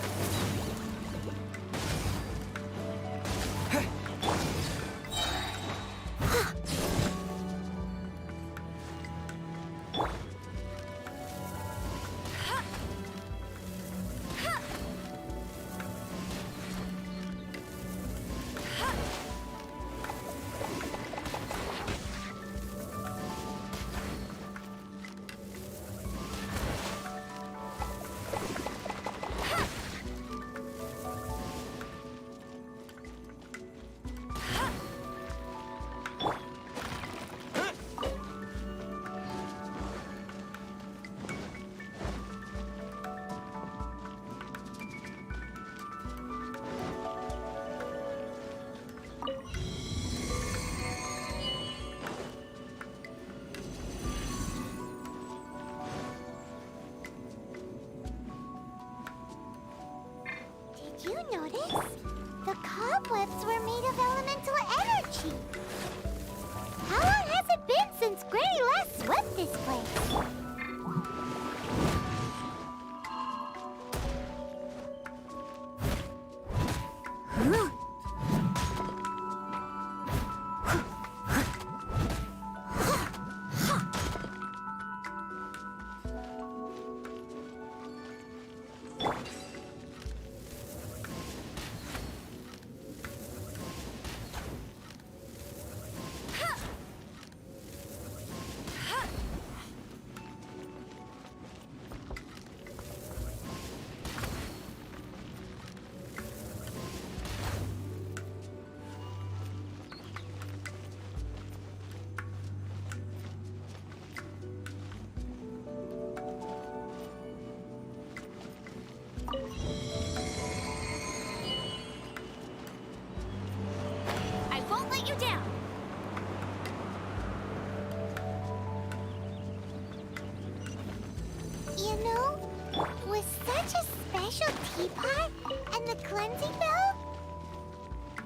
was such a special teapot and the cleansing bell?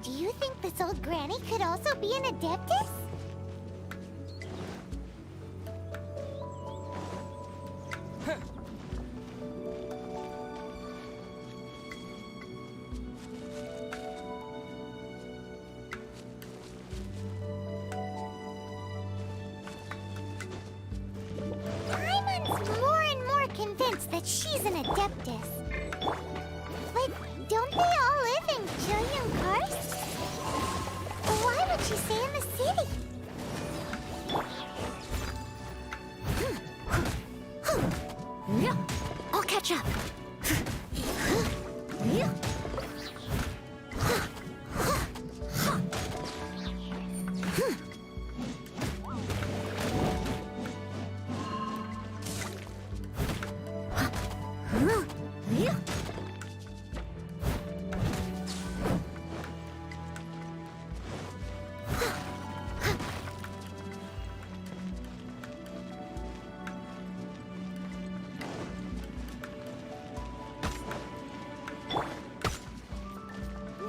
Do you think this old granny could also be an adeptus? Paimon's more and more convinced that she's an adeptus. But don't they all live in Jillian Karst? Why would she stay in the city? I'll catch up.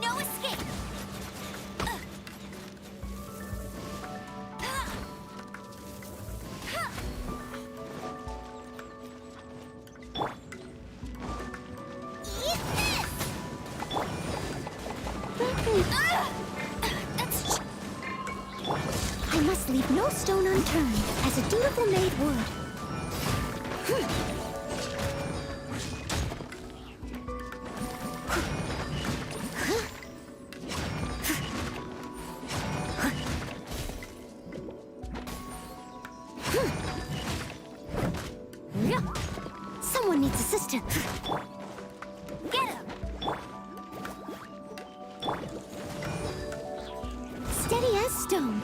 No escape! Eat this! I must leave no stone unturned, as a dutiful maid would. Someone needs assistance. Get him! Steady as stone.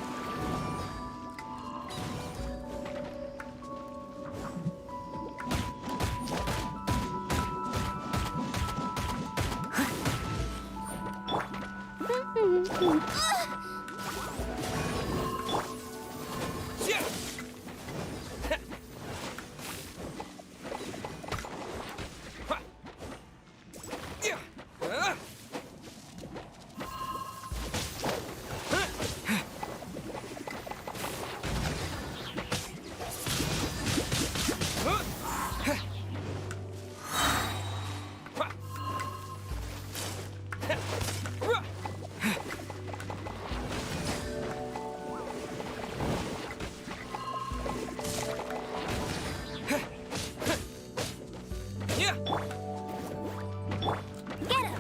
Get him!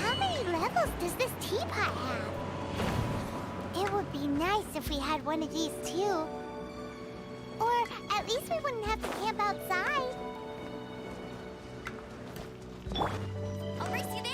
How many levels does this teapot have? It would be nice if we had one of these too. Or at least we wouldn't have to camp outside. I'll race you there.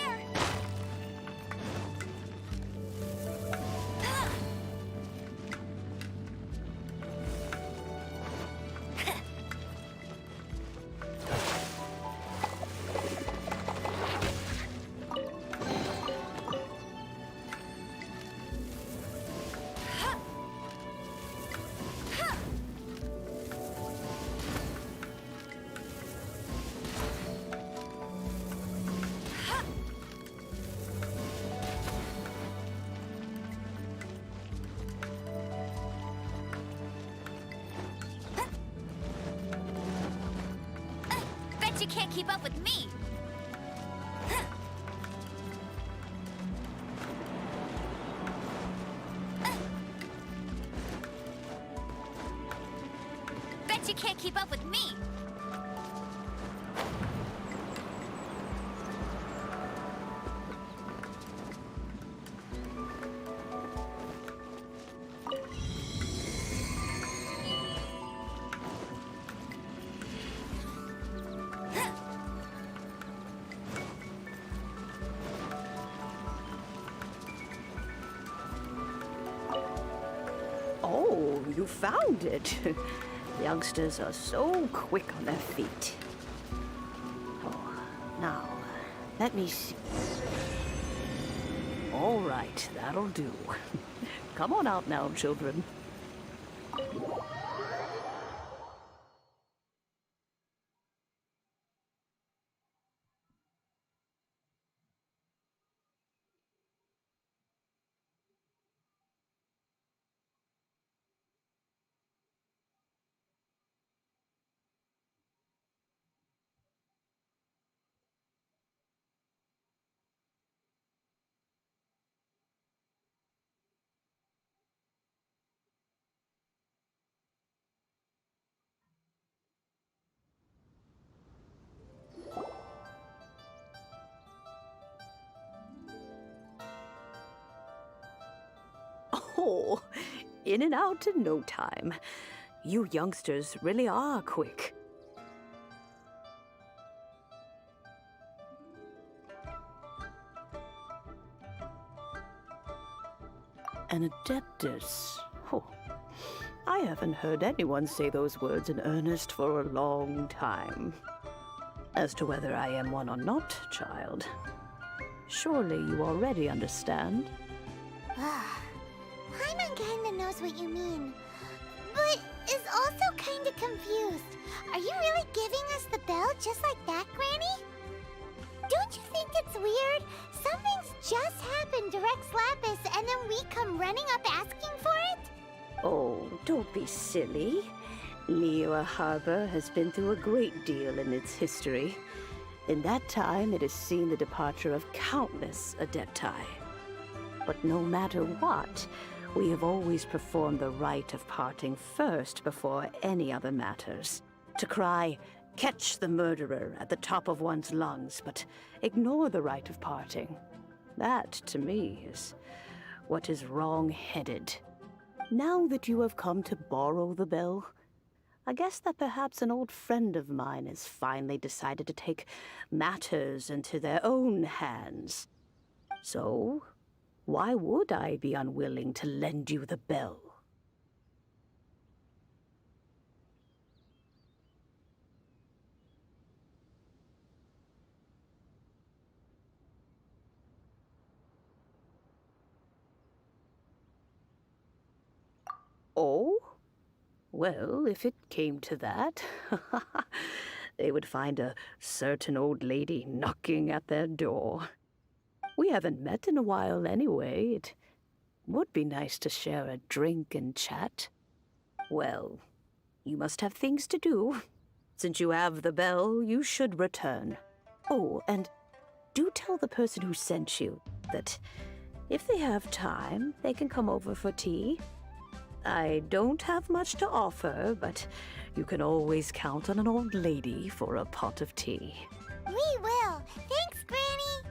Bet you can't keep up with me. Bet you can't keep up with me. Oh, you found it. Youngsters are so quick on their feet. Now, let me see. All right, that'll do. Come on out now, children. Oh, in and out in no time. You youngsters really are quick. An adeptus. Oh, I haven't heard anyone say those words in earnest for a long time. As to whether I am one or not, child, surely you already understand. Paimon kinda knows what you mean, but is also kinda confused. Are you really giving us the bell just like that, Granny? Don't you think it's weird? Something's just happened to Rex Lapis and then we come running up asking for it? Oh, don't be silly. Liyue Harbor has been through a great deal in its history. In that time, it has seen the departure of countless Adepti. But no matter what, we have always performed the rite of parting first before any other matters. To cry, "Catch the murderer," at the top of one's lungs, but ignore the rite of parting. That, to me, is what is wrong-headed. Now that you have come to borrow the bell, I guess that perhaps an old friend of mine has finally decided to take matters into their own hands. So, why would I be unwilling to lend you the bell? Oh? Well, if it came to that, they would find a certain old lady knocking at their door. We haven't met in a while anyway. It would be nice to share a drink and chat. Well, you must have things to do. Since you have the bell, you should return. Oh, and do tell the person who sent you that if they have time, they can come over for tea. I don't have much to offer, but you can always count on an old lady for a pot of tea. We will. Thanks, Granny.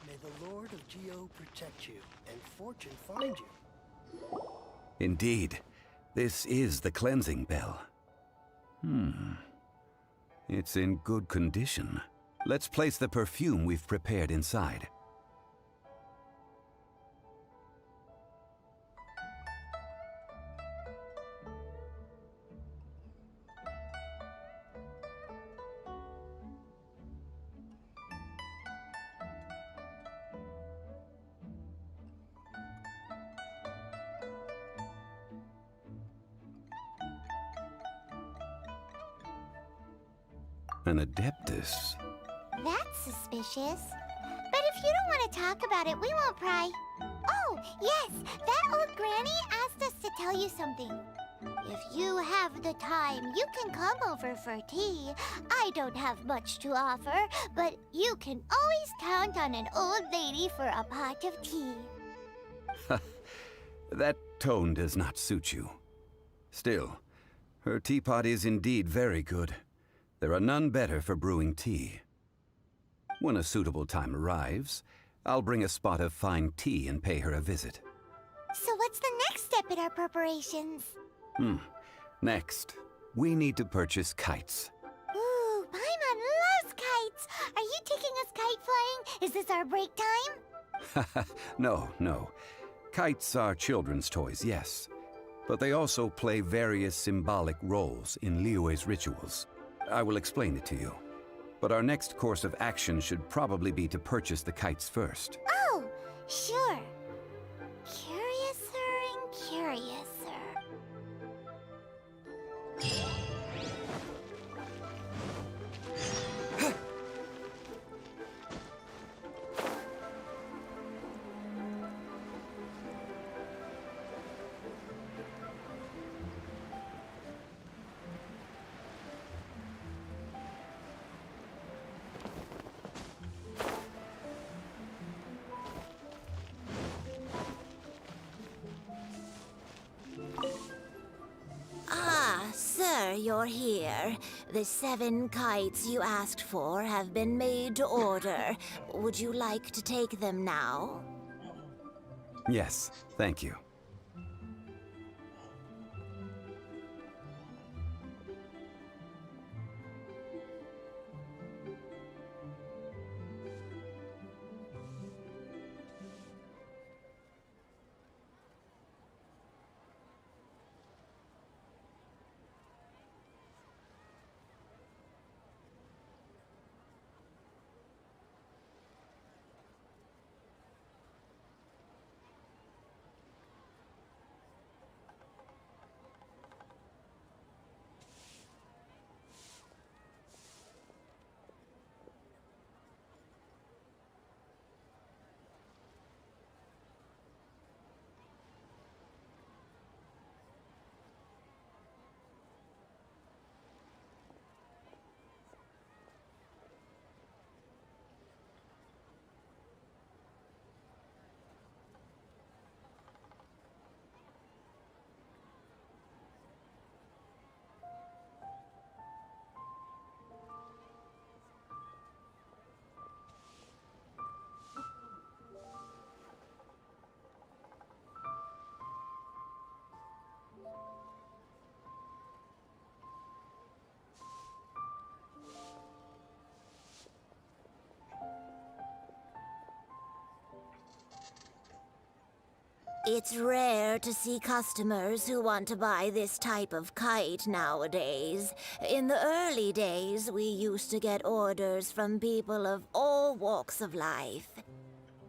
May the Lord of Geo protect you, and fortune find you. Indeed, this is the cleansing bell. It's in good condition. Let's place the perfume we've prepared inside. An adeptus. That's suspicious. But if you don't want to talk about it, we won't pry. Oh, yes, that old granny asked us to tell you something. If you have the time, you can come over for tea. I don't have much to offer, but you can always count on an old lady for a pot of tea. That tone does not suit you. Still, her teapot is indeed very good. There are none better for brewing tea. When a suitable time arrives, I'll bring a spot of fine tea and pay her a visit. So what's the next step in our preparations? Next, we need to purchase kites. Ooh, Paimon loves kites! Are you taking us kite flying? Is this our break time? No. Kites are children's toys, yes. But they also play various symbolic roles in Liyue's rituals. I will explain it to you. But our next course of action should probably be to purchase the kites first. Oh, sure. Curiouser and curiouser. Sir, you're here. The 7 kites you asked for have been made to order. Would you like to take them now? Yes, thank you. It's rare to see customers who want to buy this type of kite nowadays. In the early days, we used to get orders from people of all walks of life.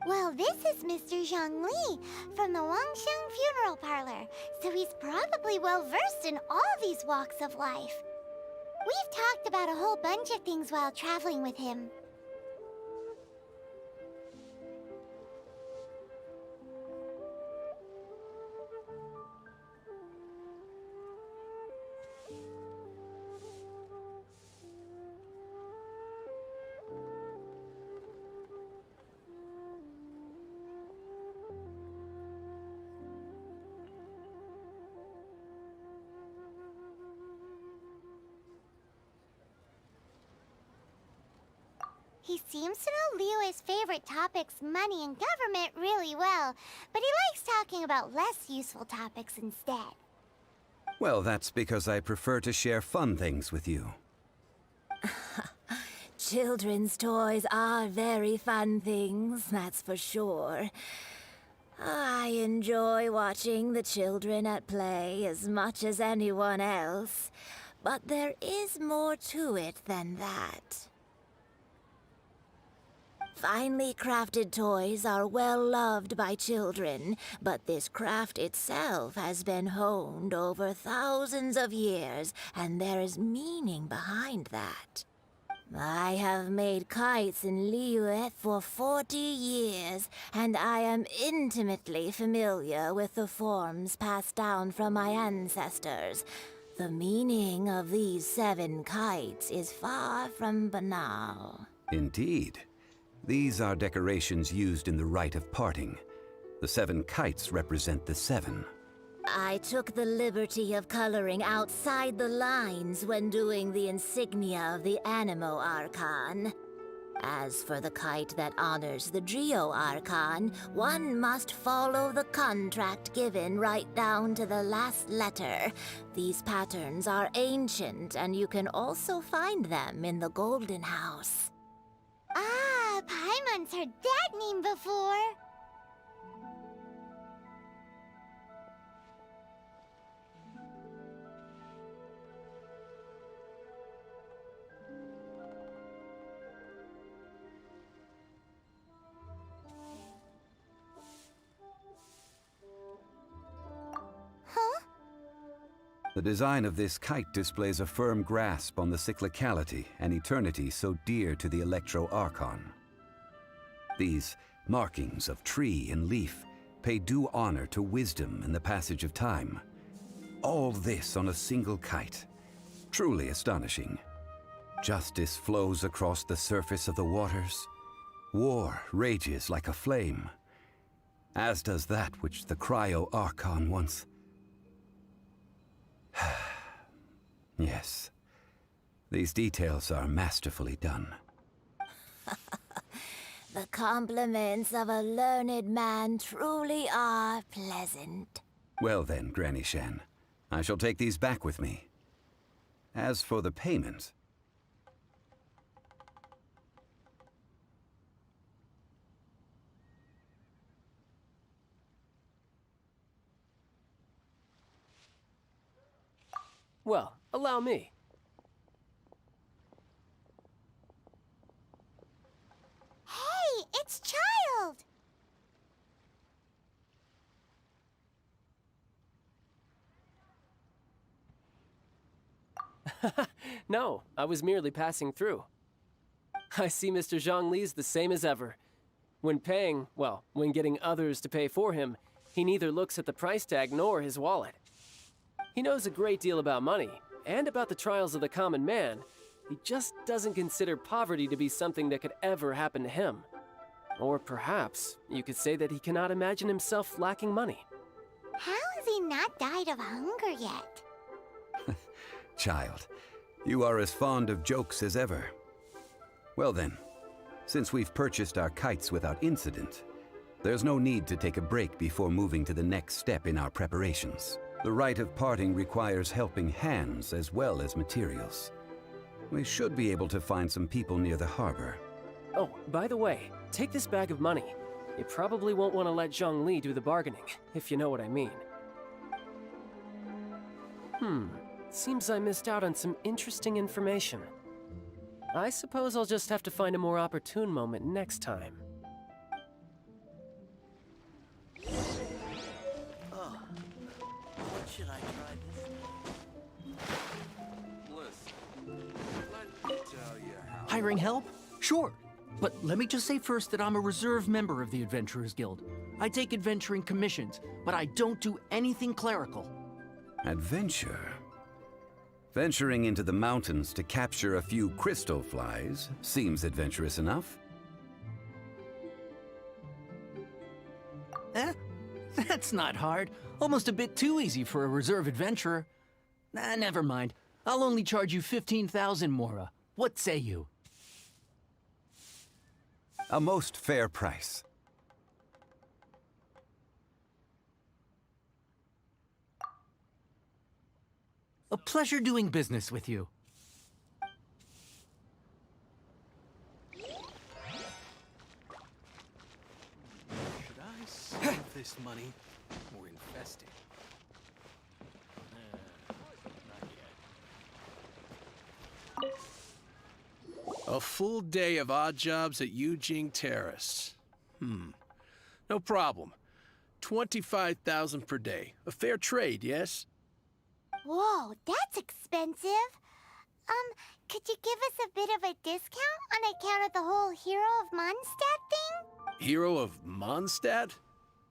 Well, this is Mr. Zhongli from the Wangxiang Funeral Parlor, so he's probably well-versed in all these walks of life. We've talked about a whole bunch of things while traveling with him. He seems to know Liyue's favorite topics, money and government, really well, but he likes talking about less useful topics instead. Well, that's because I prefer to share fun things with you. Children's toys are very fun things, that's for sure. I enjoy watching the children at play as much as anyone else, but there is more to it than that. Finely crafted toys are well loved by children, but this craft itself has been honed over thousands of years, and there is meaning behind that. I have made kites in Liyue for 40 years, and I am intimately familiar with the forms passed down from my ancestors. The meaning of these 7 kites is far from banal. Indeed. These are decorations used in the rite of parting. The 7 kites represent the 7. I took the liberty of coloring outside the lines when doing the insignia of the Animo Archon. As for the kite that honors the Geo Archon, one must follow the contract given right down to the last letter. These patterns are ancient, and you can also find them in the Golden House. Ah, Paimon's heard that name before. The design of this kite displays a firm grasp on the cyclicality and eternity so dear to the Electro Archon. These markings of tree and leaf pay due honor to wisdom and the passage of time. All this on a single kite. Truly astonishing. Justice flows across the surface of the waters. War rages like a flame. As does that which the Cryo Archon once... Yes. These details are masterfully done. The compliments of a learned man truly are pleasant. Well then, Granny Shan, I shall take these back with me. As for the payment... Well, allow me. Hey, it's Child! No, I was merely passing through. I see Mr. Zhongli's the same as ever. When paying, well, when getting others to pay for him, he neither looks at the price tag nor his wallet. He knows a great deal about money, and about the trials of the common man. He just doesn't consider poverty to be something that could ever happen to him. Or perhaps you could say that he cannot imagine himself lacking money. How has he not died of hunger yet? Child, you are as fond of jokes as ever. Well then, since we've purchased our kites without incident, there's no need to take a break before moving to the next step in our preparations. The rite of parting requires helping hands as well as materials. We should be able to find some people near the harbor. Oh, by the way, take this bag of money. You probably won't want to let Zhongli do the bargaining, if you know what I mean. Seems I missed out on some interesting information. I suppose I'll just have to find a more opportune moment next time. What should I try this? Listen, let me tell you how... Hiring help? Sure. But let me just say first that I'm a reserve member of the Adventurers Guild. I take adventuring commissions, but I don't do anything clerical. Adventure? Venturing into the mountains to capture a few crystal flies seems adventurous enough. That's not hard. Almost a bit too easy for a reserve adventurer. Never mind. I'll only charge you 15,000 Mora. What say you? A most fair price. A pleasure doing business with you. Should I save this money or invest it? Not yet. A full day of odd jobs at Yujing Terrace. No problem. 25,000 per day. A fair trade, yes? Whoa, that's expensive. Could you give us a bit of a discount on account of the whole Hero of Mondstadt thing? Hero of Mondstadt?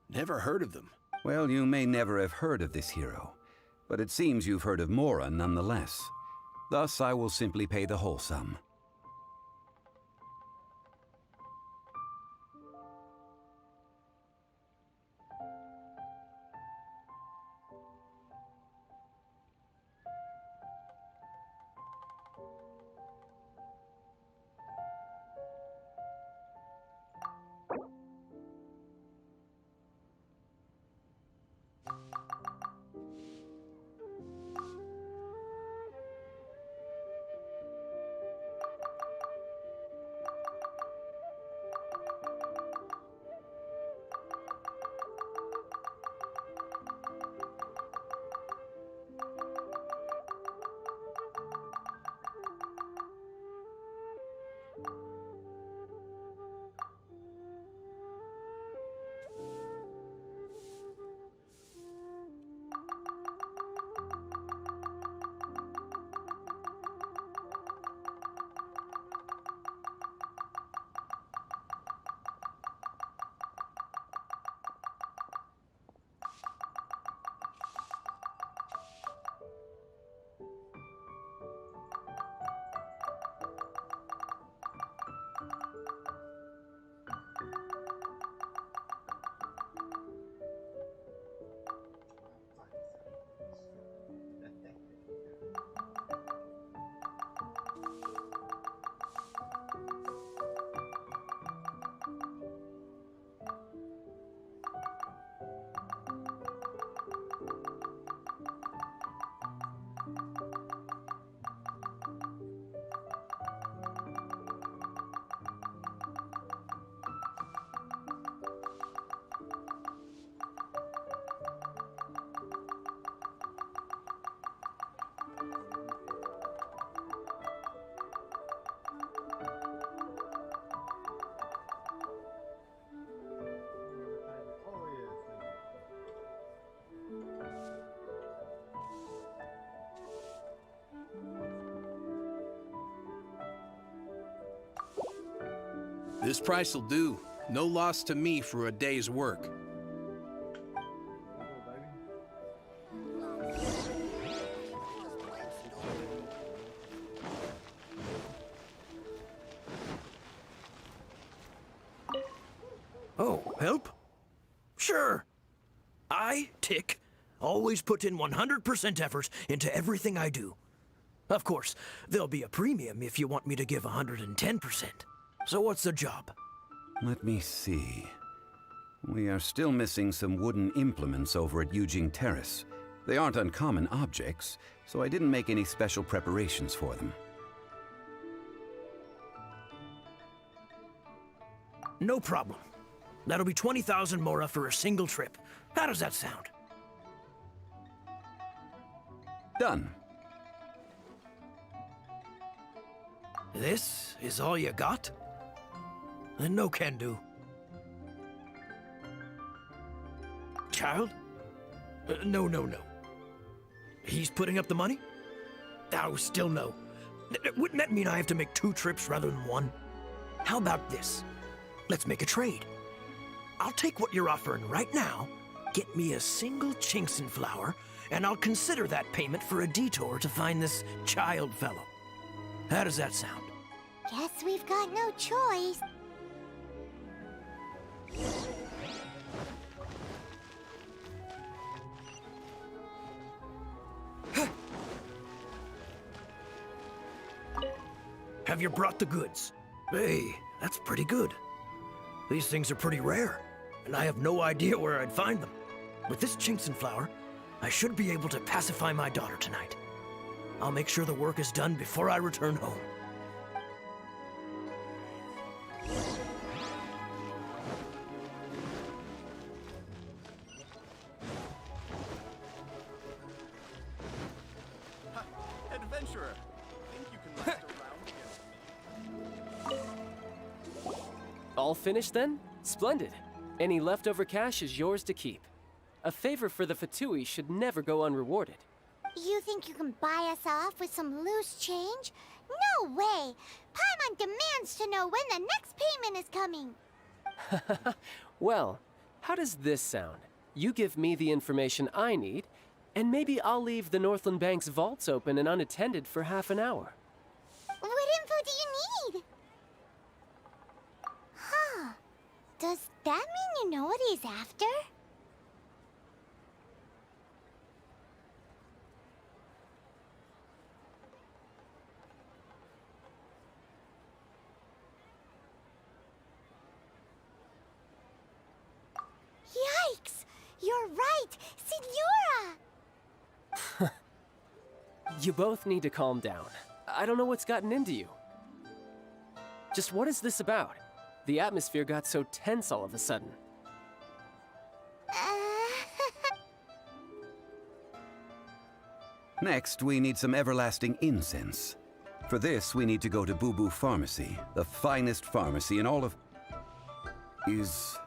Never heard of them. Well, you may never have heard of this hero, but it seems you've heard of Mora nonetheless. Thus, I will simply pay the whole sum. This price will do. No loss to me for a day's work. Oh, help? Sure. I, Tick, always put in 100% effort into everything I do. Of course, there'll be a premium if you want me to give 110%. So what's the job? Let me see. We are still missing some wooden implements over at Eugene Terrace. They aren't uncommon objects, so I didn't make any special preparations for them. No problem. That'll be 20,000 mora for a single trip. How does that sound? Done. This is all you got? Then no can do. Child? No. He's putting up the money? Oh, still no. Wouldn't that mean I have to make 2 trips rather than 1? How about this? Let's make a trade. I'll take what you're offering right now, get me a single Chinxin flower, and I'll consider that payment for a detour to find this child fellow. How does that sound? Guess we've got no choice. Have you brought the goods? Hey, that's pretty good. These things are pretty rare, and I have no idea where I'd find them. With this Chinxin flower, I should be able to pacify my daughter tonight. I'll make sure the work is done before I return home. Adventurer, think you can last around against me? All finished then? Splendid. Any leftover cash is yours to keep. A favor for the Fatui should never go unrewarded. You think you can buy us off with some loose change? No way! Paimon demands to know when the next payment is coming. Well, how does this sound? You give me the information I need, and maybe I'll leave the Northland Bank's vaults open and unattended for half an hour. What info do you need? Huh. Does that mean you know what he's after? Yikes! You're right! Signora! You both need to calm down. I don't know what's gotten into you. Just what is this about? The atmosphere got so tense all of a sudden. Next, we need some everlasting incense. For this, we need to go to Boo Boo Pharmacy, the finest pharmacy in all of... Is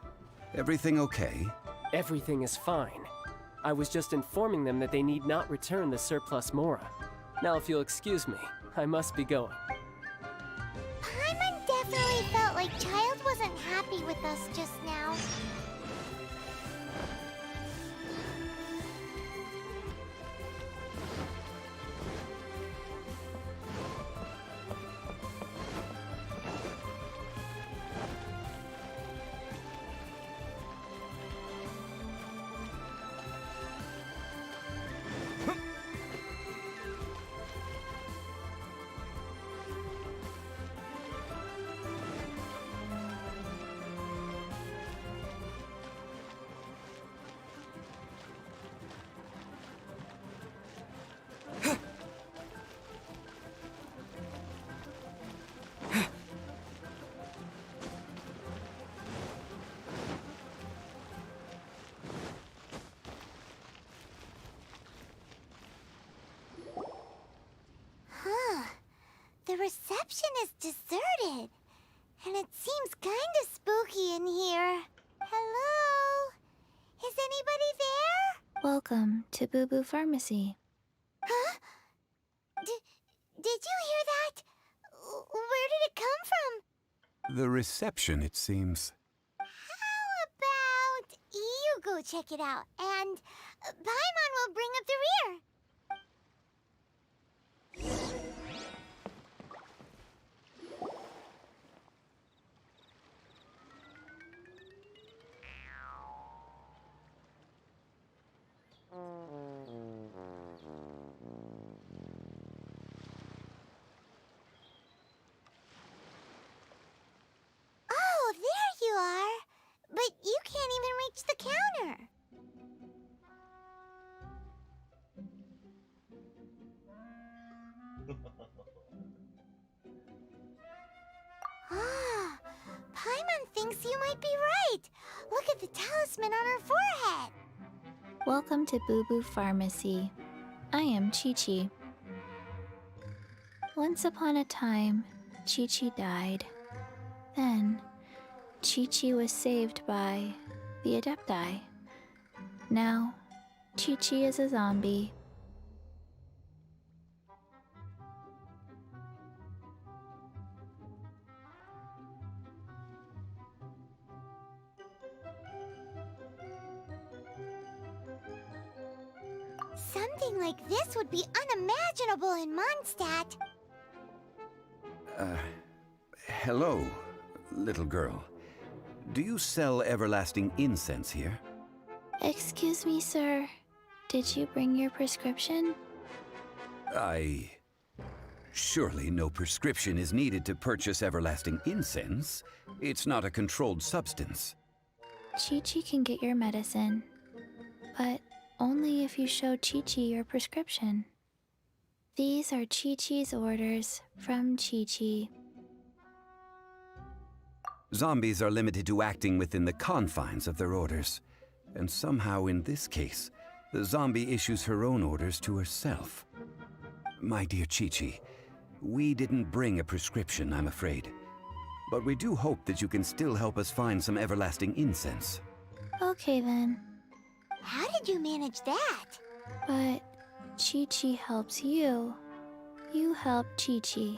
everything okay? Everything is fine. I was just informing them that they need not return the surplus Mora. Now, if you'll excuse me, I must be going. Paimon definitely felt like Child wasn't happy with us just now. The reception is deserted, and it seems kinda spooky in here. Hello? Is anybody there? Welcome to Boo Boo Pharmacy. Huh? Did you hear that? Where did it come from? The reception, it seems. How about you go check it out, and Paimon will bring up the rear. Oh, there you are. But you can't even reach the counter. Ah, Paimon thinks you might be right. Look at the talisman on her forehead. Welcome to Boo Boo Pharmacy. I am Chi-Chi. Once upon a time, Chi-Chi died. Then, Chi-Chi was saved by the Adepti. Now, Chi-Chi is a zombie. Something like this would be unimaginable in Mondstadt. Hello, little girl. Do you sell everlasting incense here? Excuse me, sir. Did you bring your prescription? Surely no prescription is needed to purchase everlasting incense. It's not a controlled substance. Chi-Chi can get your medicine, but only if you show Chi-Chi your prescription. These are Chi-Chi's orders from Chi-Chi. Zombies are limited to acting within the confines of their orders. And somehow in this case, the zombie issues her own orders to herself. My dear Chi-Chi, we didn't bring a prescription, I'm afraid. But we do hope that you can still help us find some everlasting incense. Okay then. How did you manage that? But Chi-Chi helps you. You help Chi-Chi.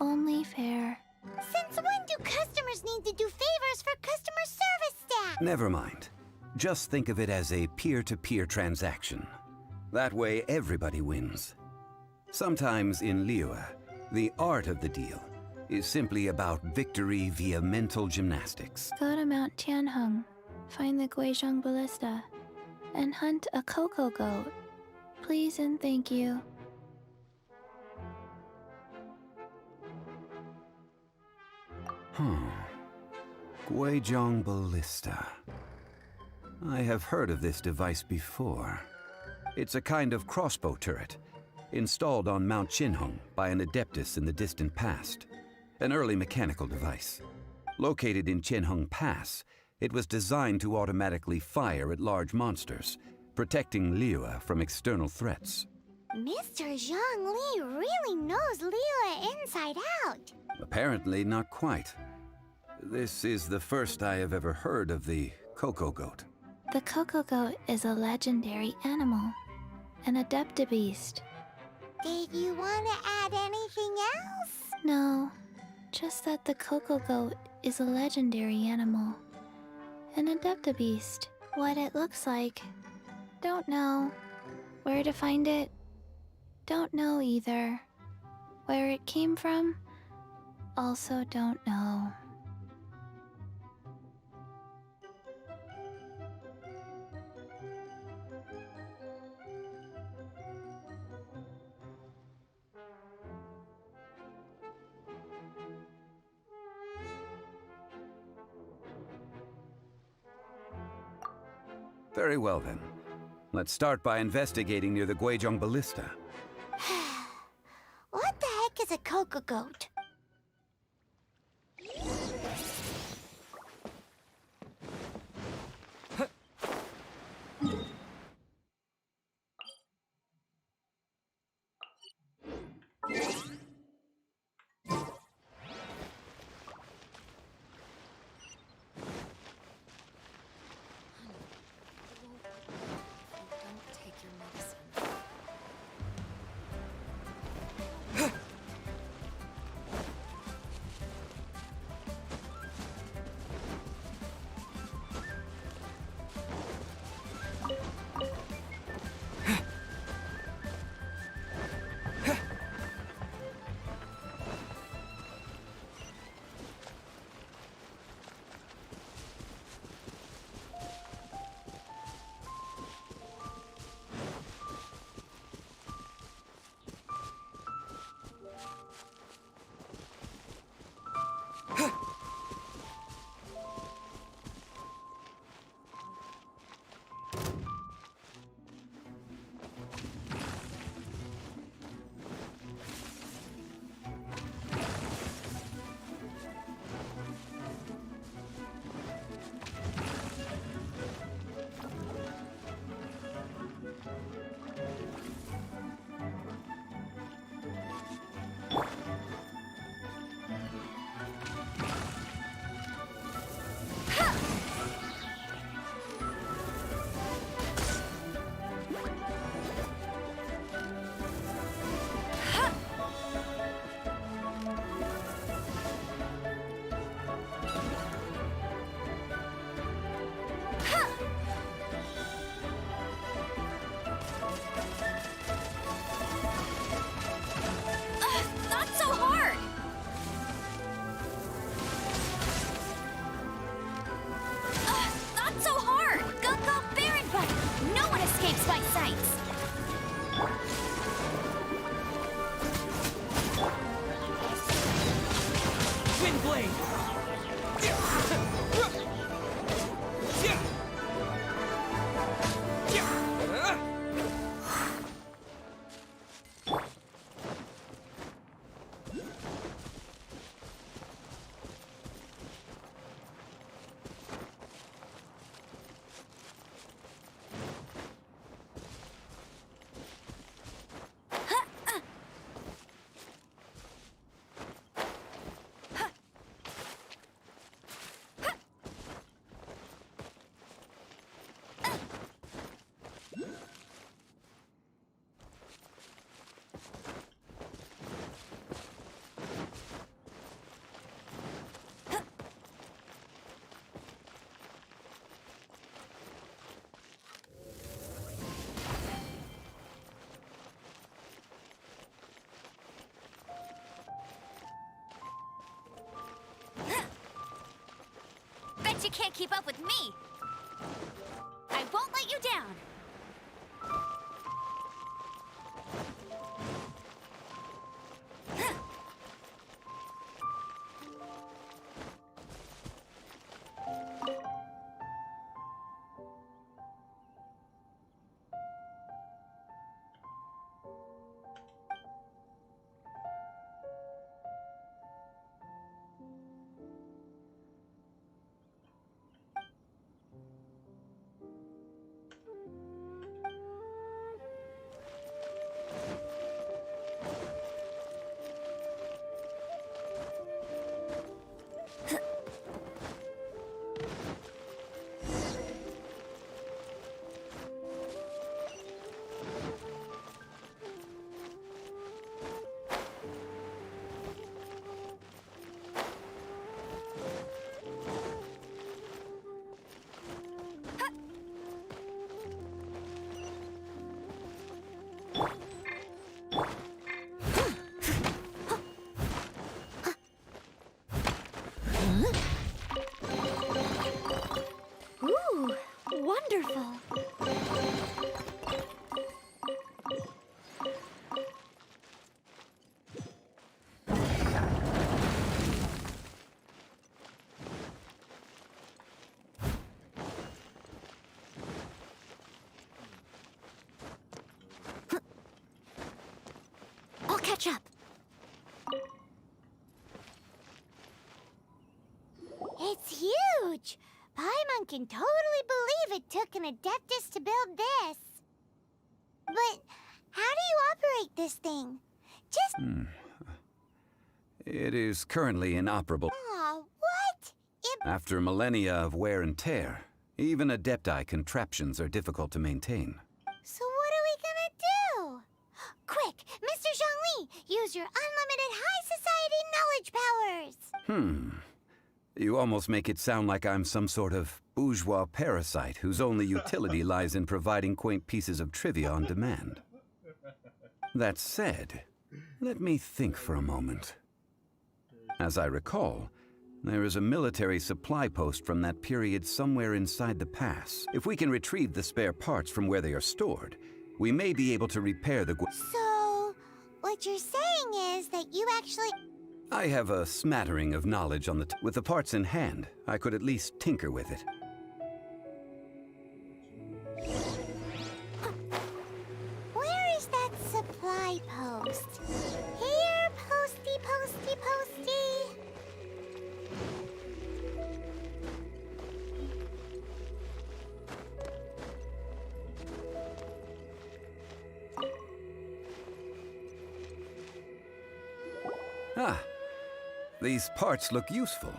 Only fair. Since when do customers need to do favors for customer service staff? Never mind. Just think of it as a peer-to-peer transaction. That way, everybody wins. Sometimes in Liyue, the art of the deal is simply about victory via mental gymnastics. Go to Mount Tianheng, find the Guizhong Ballista, and hunt a cocoa goat. Please and thank you. Guizhong Ballista. I have heard of this device before. It's a kind of crossbow turret, installed on Mount Tianheng by an adeptus in the distant past. An early mechanical device. Located in Tianheng Pass, it was designed to automatically fire at large monsters, protecting Liyue from external threats. Mr. Zhang Li really knows Liyue inside out. Apparently not quite. This is the first I have ever heard of the cocoa goat. The cocoa goat is a legendary animal, an adeptabeast. Did you want to add anything else? No, just that the cocoa goat is a legendary animal, an adeptabeast. What it looks like, don't know. Where to find it, don't know either. Where it came from, also don't know. Very well then. Let's start by investigating near the Guizhong Ballista. What the heck is a cocoa goat? You can't keep up with me. I won't let you down. Ooh, wonderful. I'll catch up. It's huge! Paimon can totally believe it took an Adeptus to build this. But how do you operate this thing? Just... It is currently inoperable. Aw, what? After millennia of wear and tear, even Adepti contraptions are difficult to maintain. So what are we gonna do? Quick, Mr. Zhongli, use your unlimited high society knowledge powers! You almost make it sound like I'm some sort of bourgeois parasite whose only utility lies in providing quaint pieces of trivia on demand. That said, let me think for a moment. As I recall, there is a military supply post from that period somewhere inside the pass. If we can retrieve the spare parts from where they are stored, we may be able to repair the... So, what you're saying is that you actually... I have a smattering of knowledge on with the parts in hand. I could at least tinker with it. Where is that supply post? Here, posty, posty, posty. Ah, these parts look useful.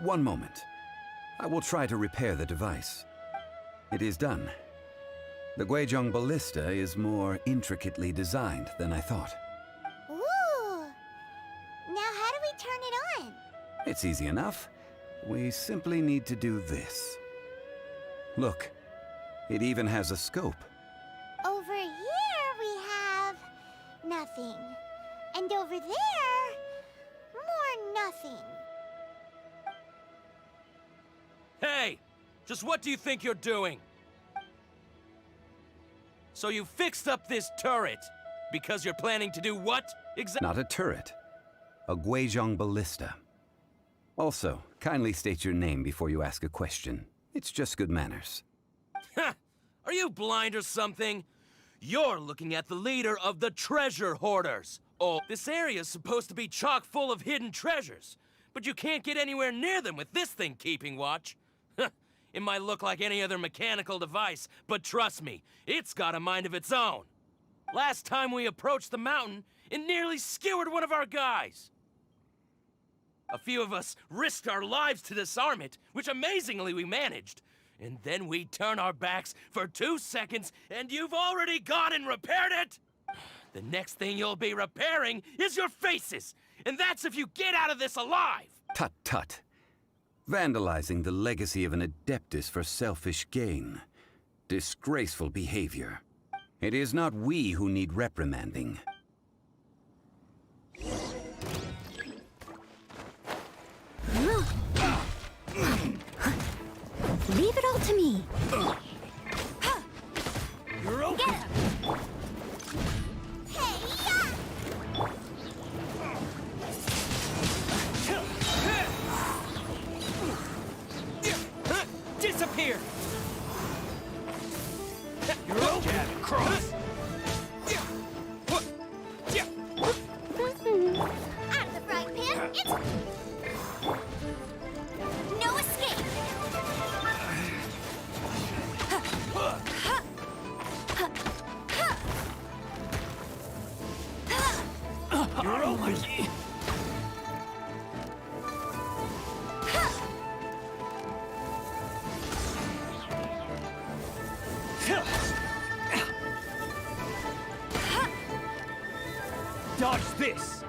One moment. I will try to repair the device. It is done. The Guizhong ballista is more intricately designed than I thought. Ooh! Now how do we turn it on? It's easy enough. We simply need to do this. Look, it even has a scope. Over here we have... nothing. And over there... more nothing. Hey! Just what do you think you're doing? So you fixed up this turret because you're planning to do what exactly? Not a turret. A Guizhong ballista. Also, kindly state your name before you ask a question. It's just good manners. Ha! Are you blind or something? You're looking at the leader of the treasure hoarders. Oh, this area's supposed to be chock full of hidden treasures, but you can't get anywhere near them with this thing keeping watch. It might look like any other mechanical device, but trust me, it's got a mind of its own. Last time we approached the mountain, it nearly skewered one of our guys. A few of us risked our lives to disarm it, which amazingly we managed. And then we turn our backs for 2 seconds, and you've already gone and repaired it! The next thing you'll be repairing is your faces, and that's if you get out of this alive! Tut tut. Vandalizing the legacy of an Adeptus for selfish gain. Disgraceful behavior. It is not we who need reprimanding. Disappear! You're open! Cross! Out of the frying pan, it's... No escape! You're open! Dodge this!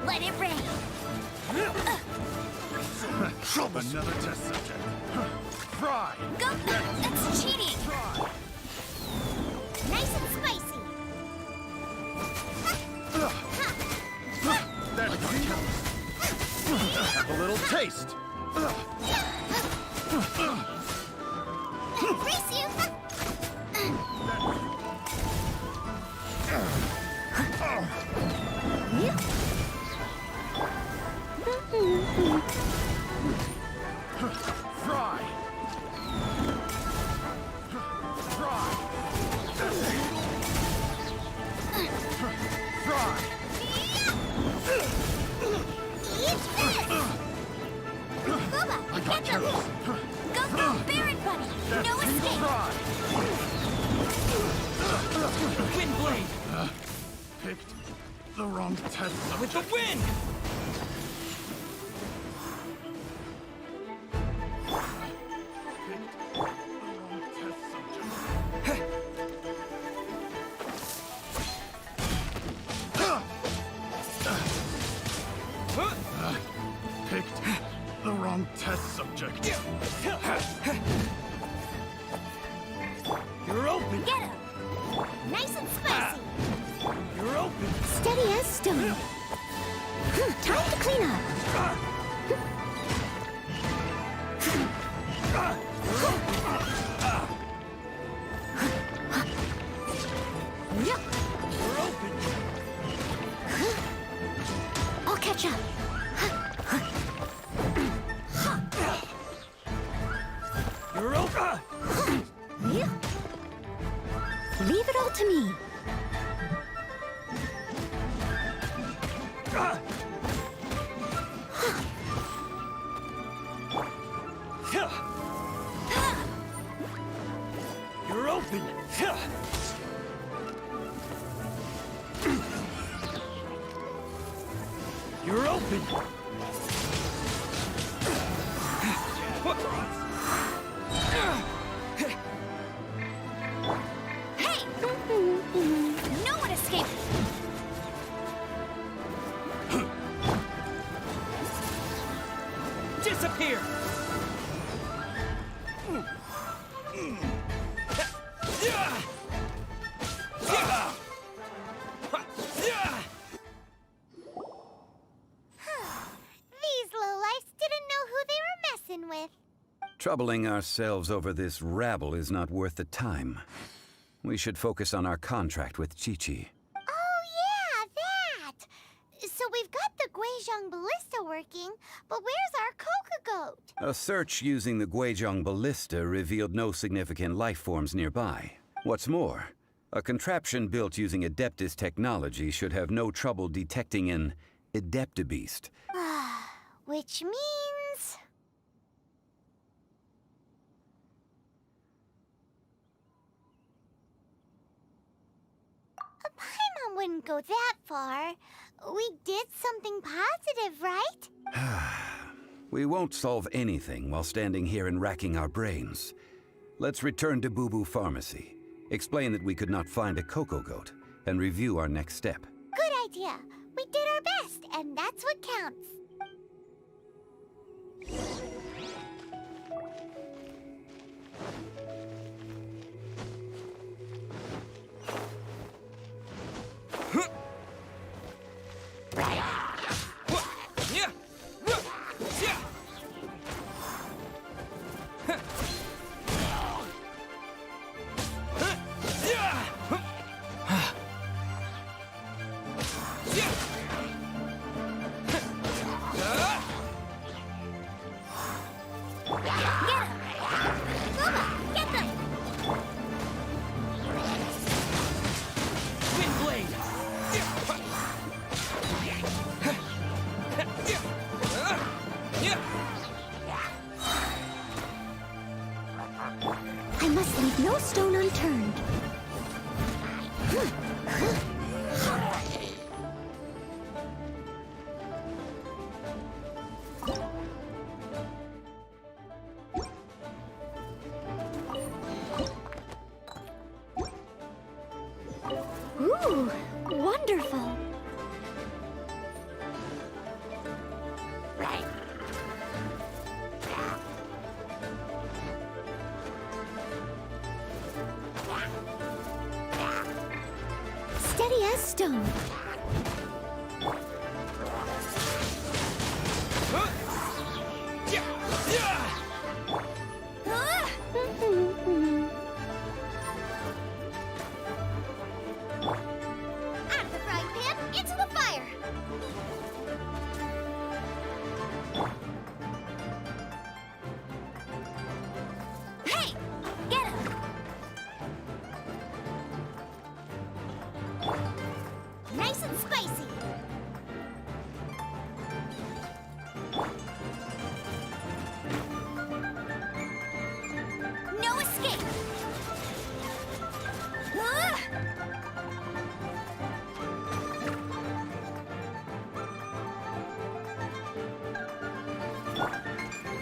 Let it rain! Another test subject. Fry! Go! That's cheating! Nice and spicy! That have a little taste. Race you! Fry! Fry! Fry! Eat this! Booba, get them! Go, go, Baron Bunny! No escape! Wind blade! Picked the wrong test subject. With the wind! Picked the wrong test subject. You're open! Get him! Nice and spicy! You're open! Steady as stone. Time to clean up. You're open! I'll catch up. You're open! Leave it all to me. You're open! You're open! Hey! No one escaped! Disappear! These lowlifes didn't know who they were messing with. Troubling ourselves over this rabble is not worth the time. We should focus on our contract with Chi-Chi. Oh, yeah, that! So we've got the Guizhong Ballista working, but where's our Coca Goat? A search using the Guizhong Ballista revealed no significant life forms nearby. What's more, a contraption built using Adeptus technology should have no trouble detecting an Adeptabeast. Which means... Paimon wouldn't go that far. We did something positive, right? We won't solve anything while standing here and racking our brains. Let's return to Boo Boo Pharmacy, explain that we could not find a Coco Goat, and review our next step. Good idea. We did our best, and that's what counts. stone. Out of the frying pan, into the fire! Hey! Get him! Nice and spicy! No escape!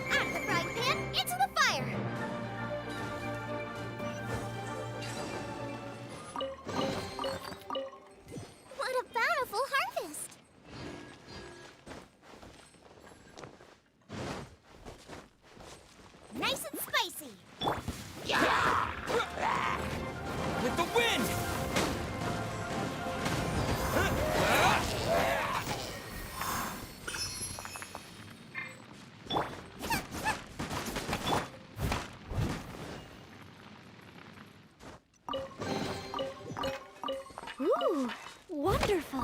Out of the frying pan, into the fire! What a bountiful harvest! Nice and spicy! With the wind! Ooh, wonderful.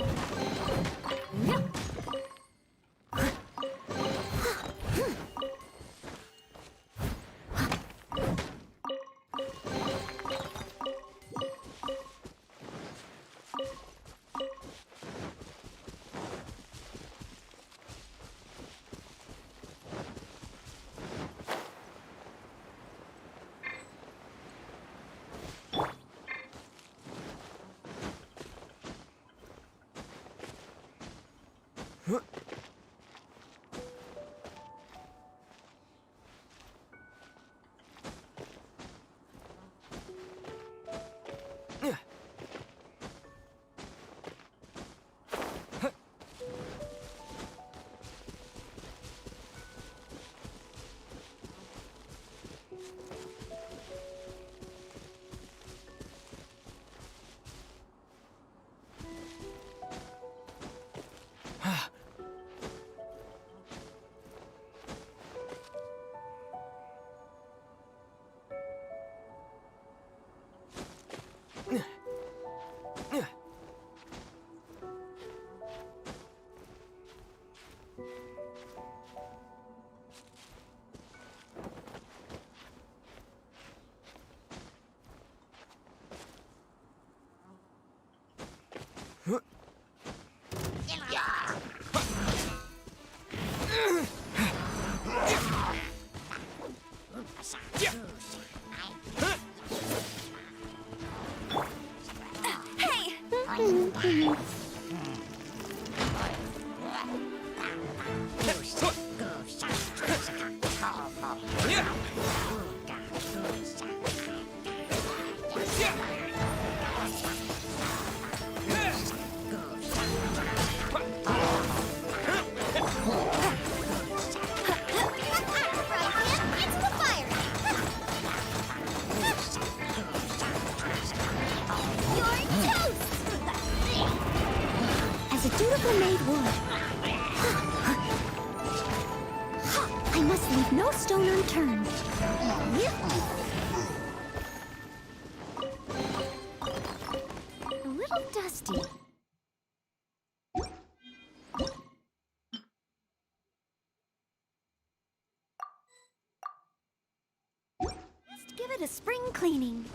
As a dutiful maid would. I must leave no stone unturned. A little dusty. Just give it a spring cleaning.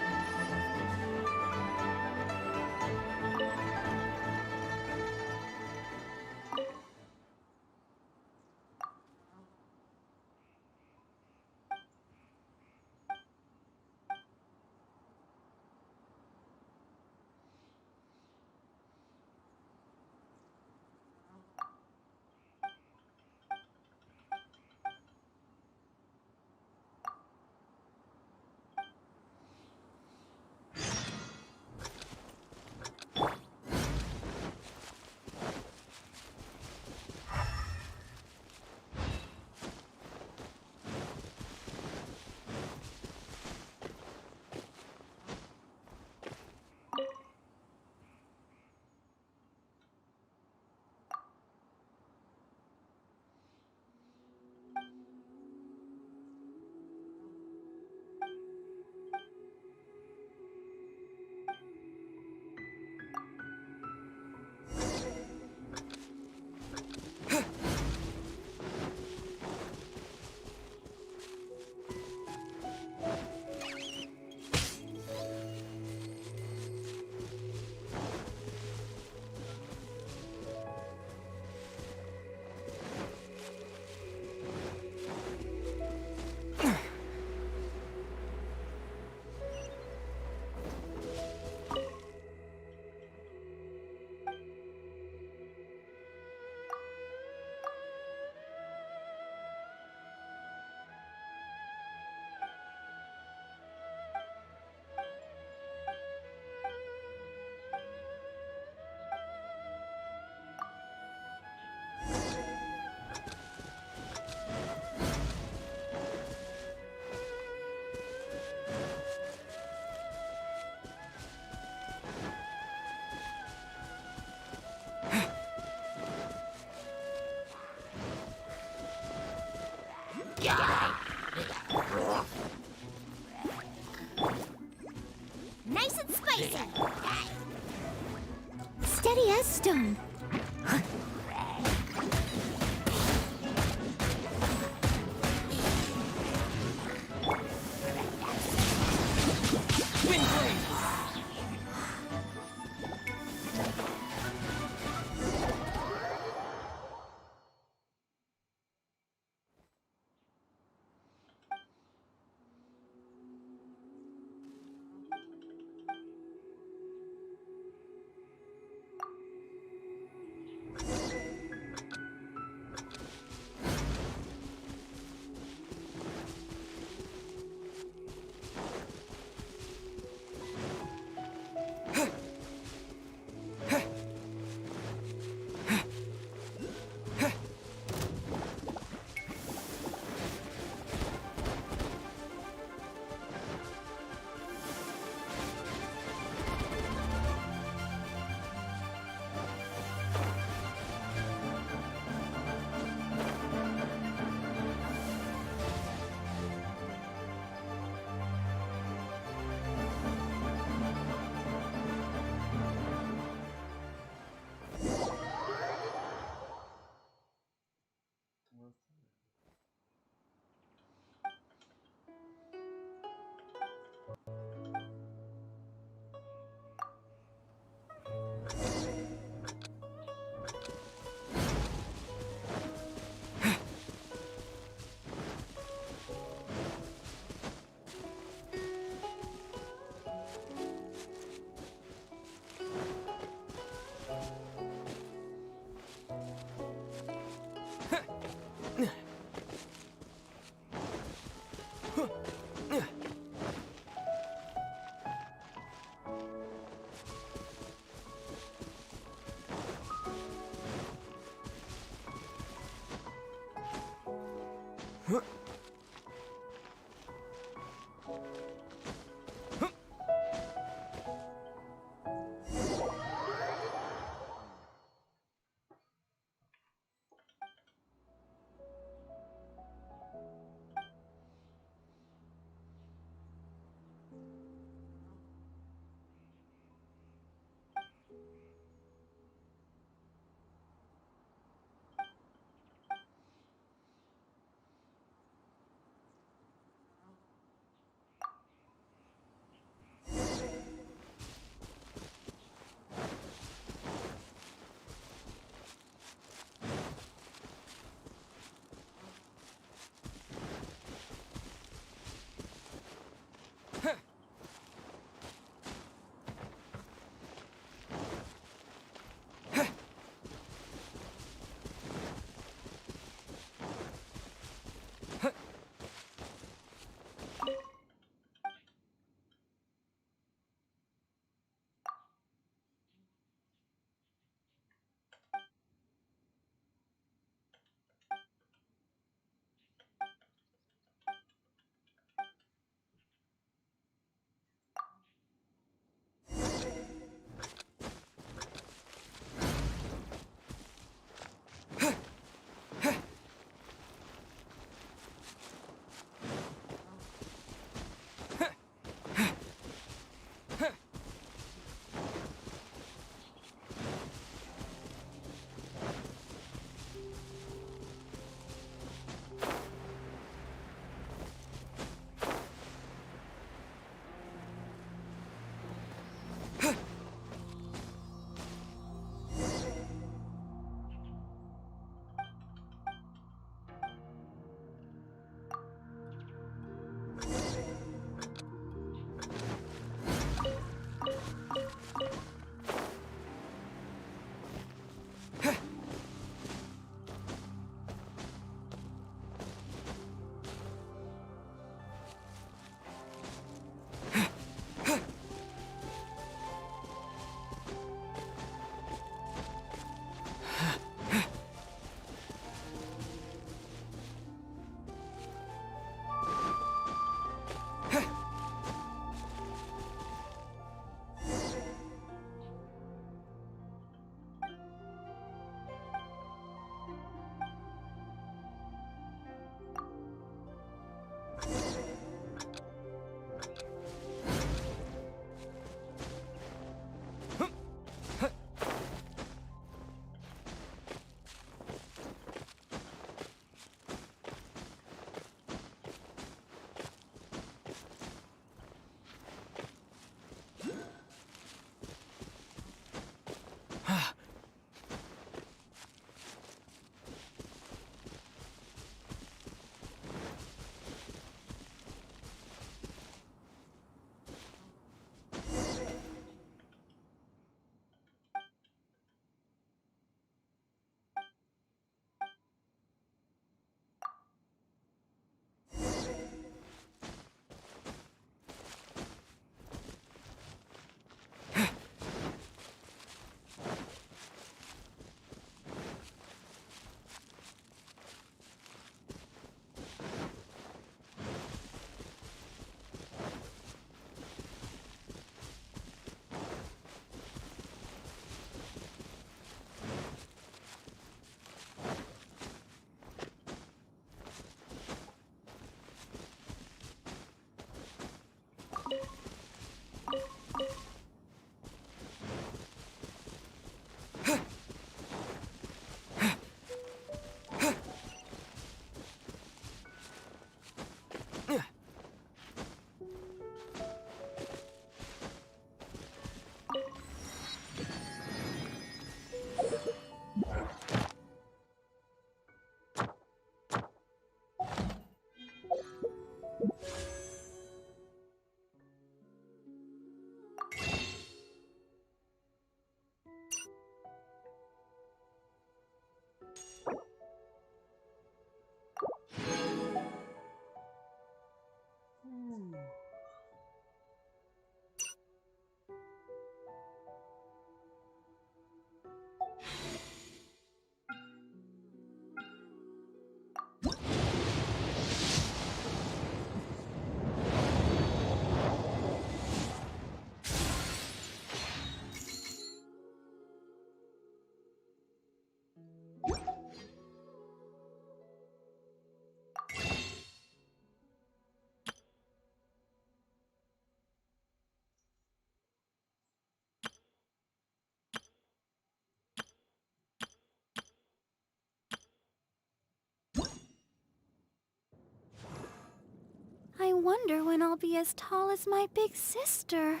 wonder when I'll be as tall as my big sister.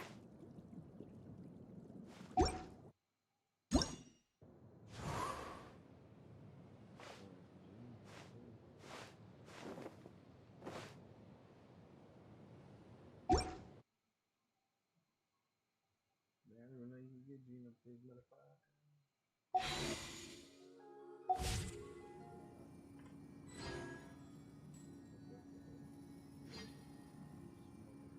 Man, when you get Gene up there, motherfucker.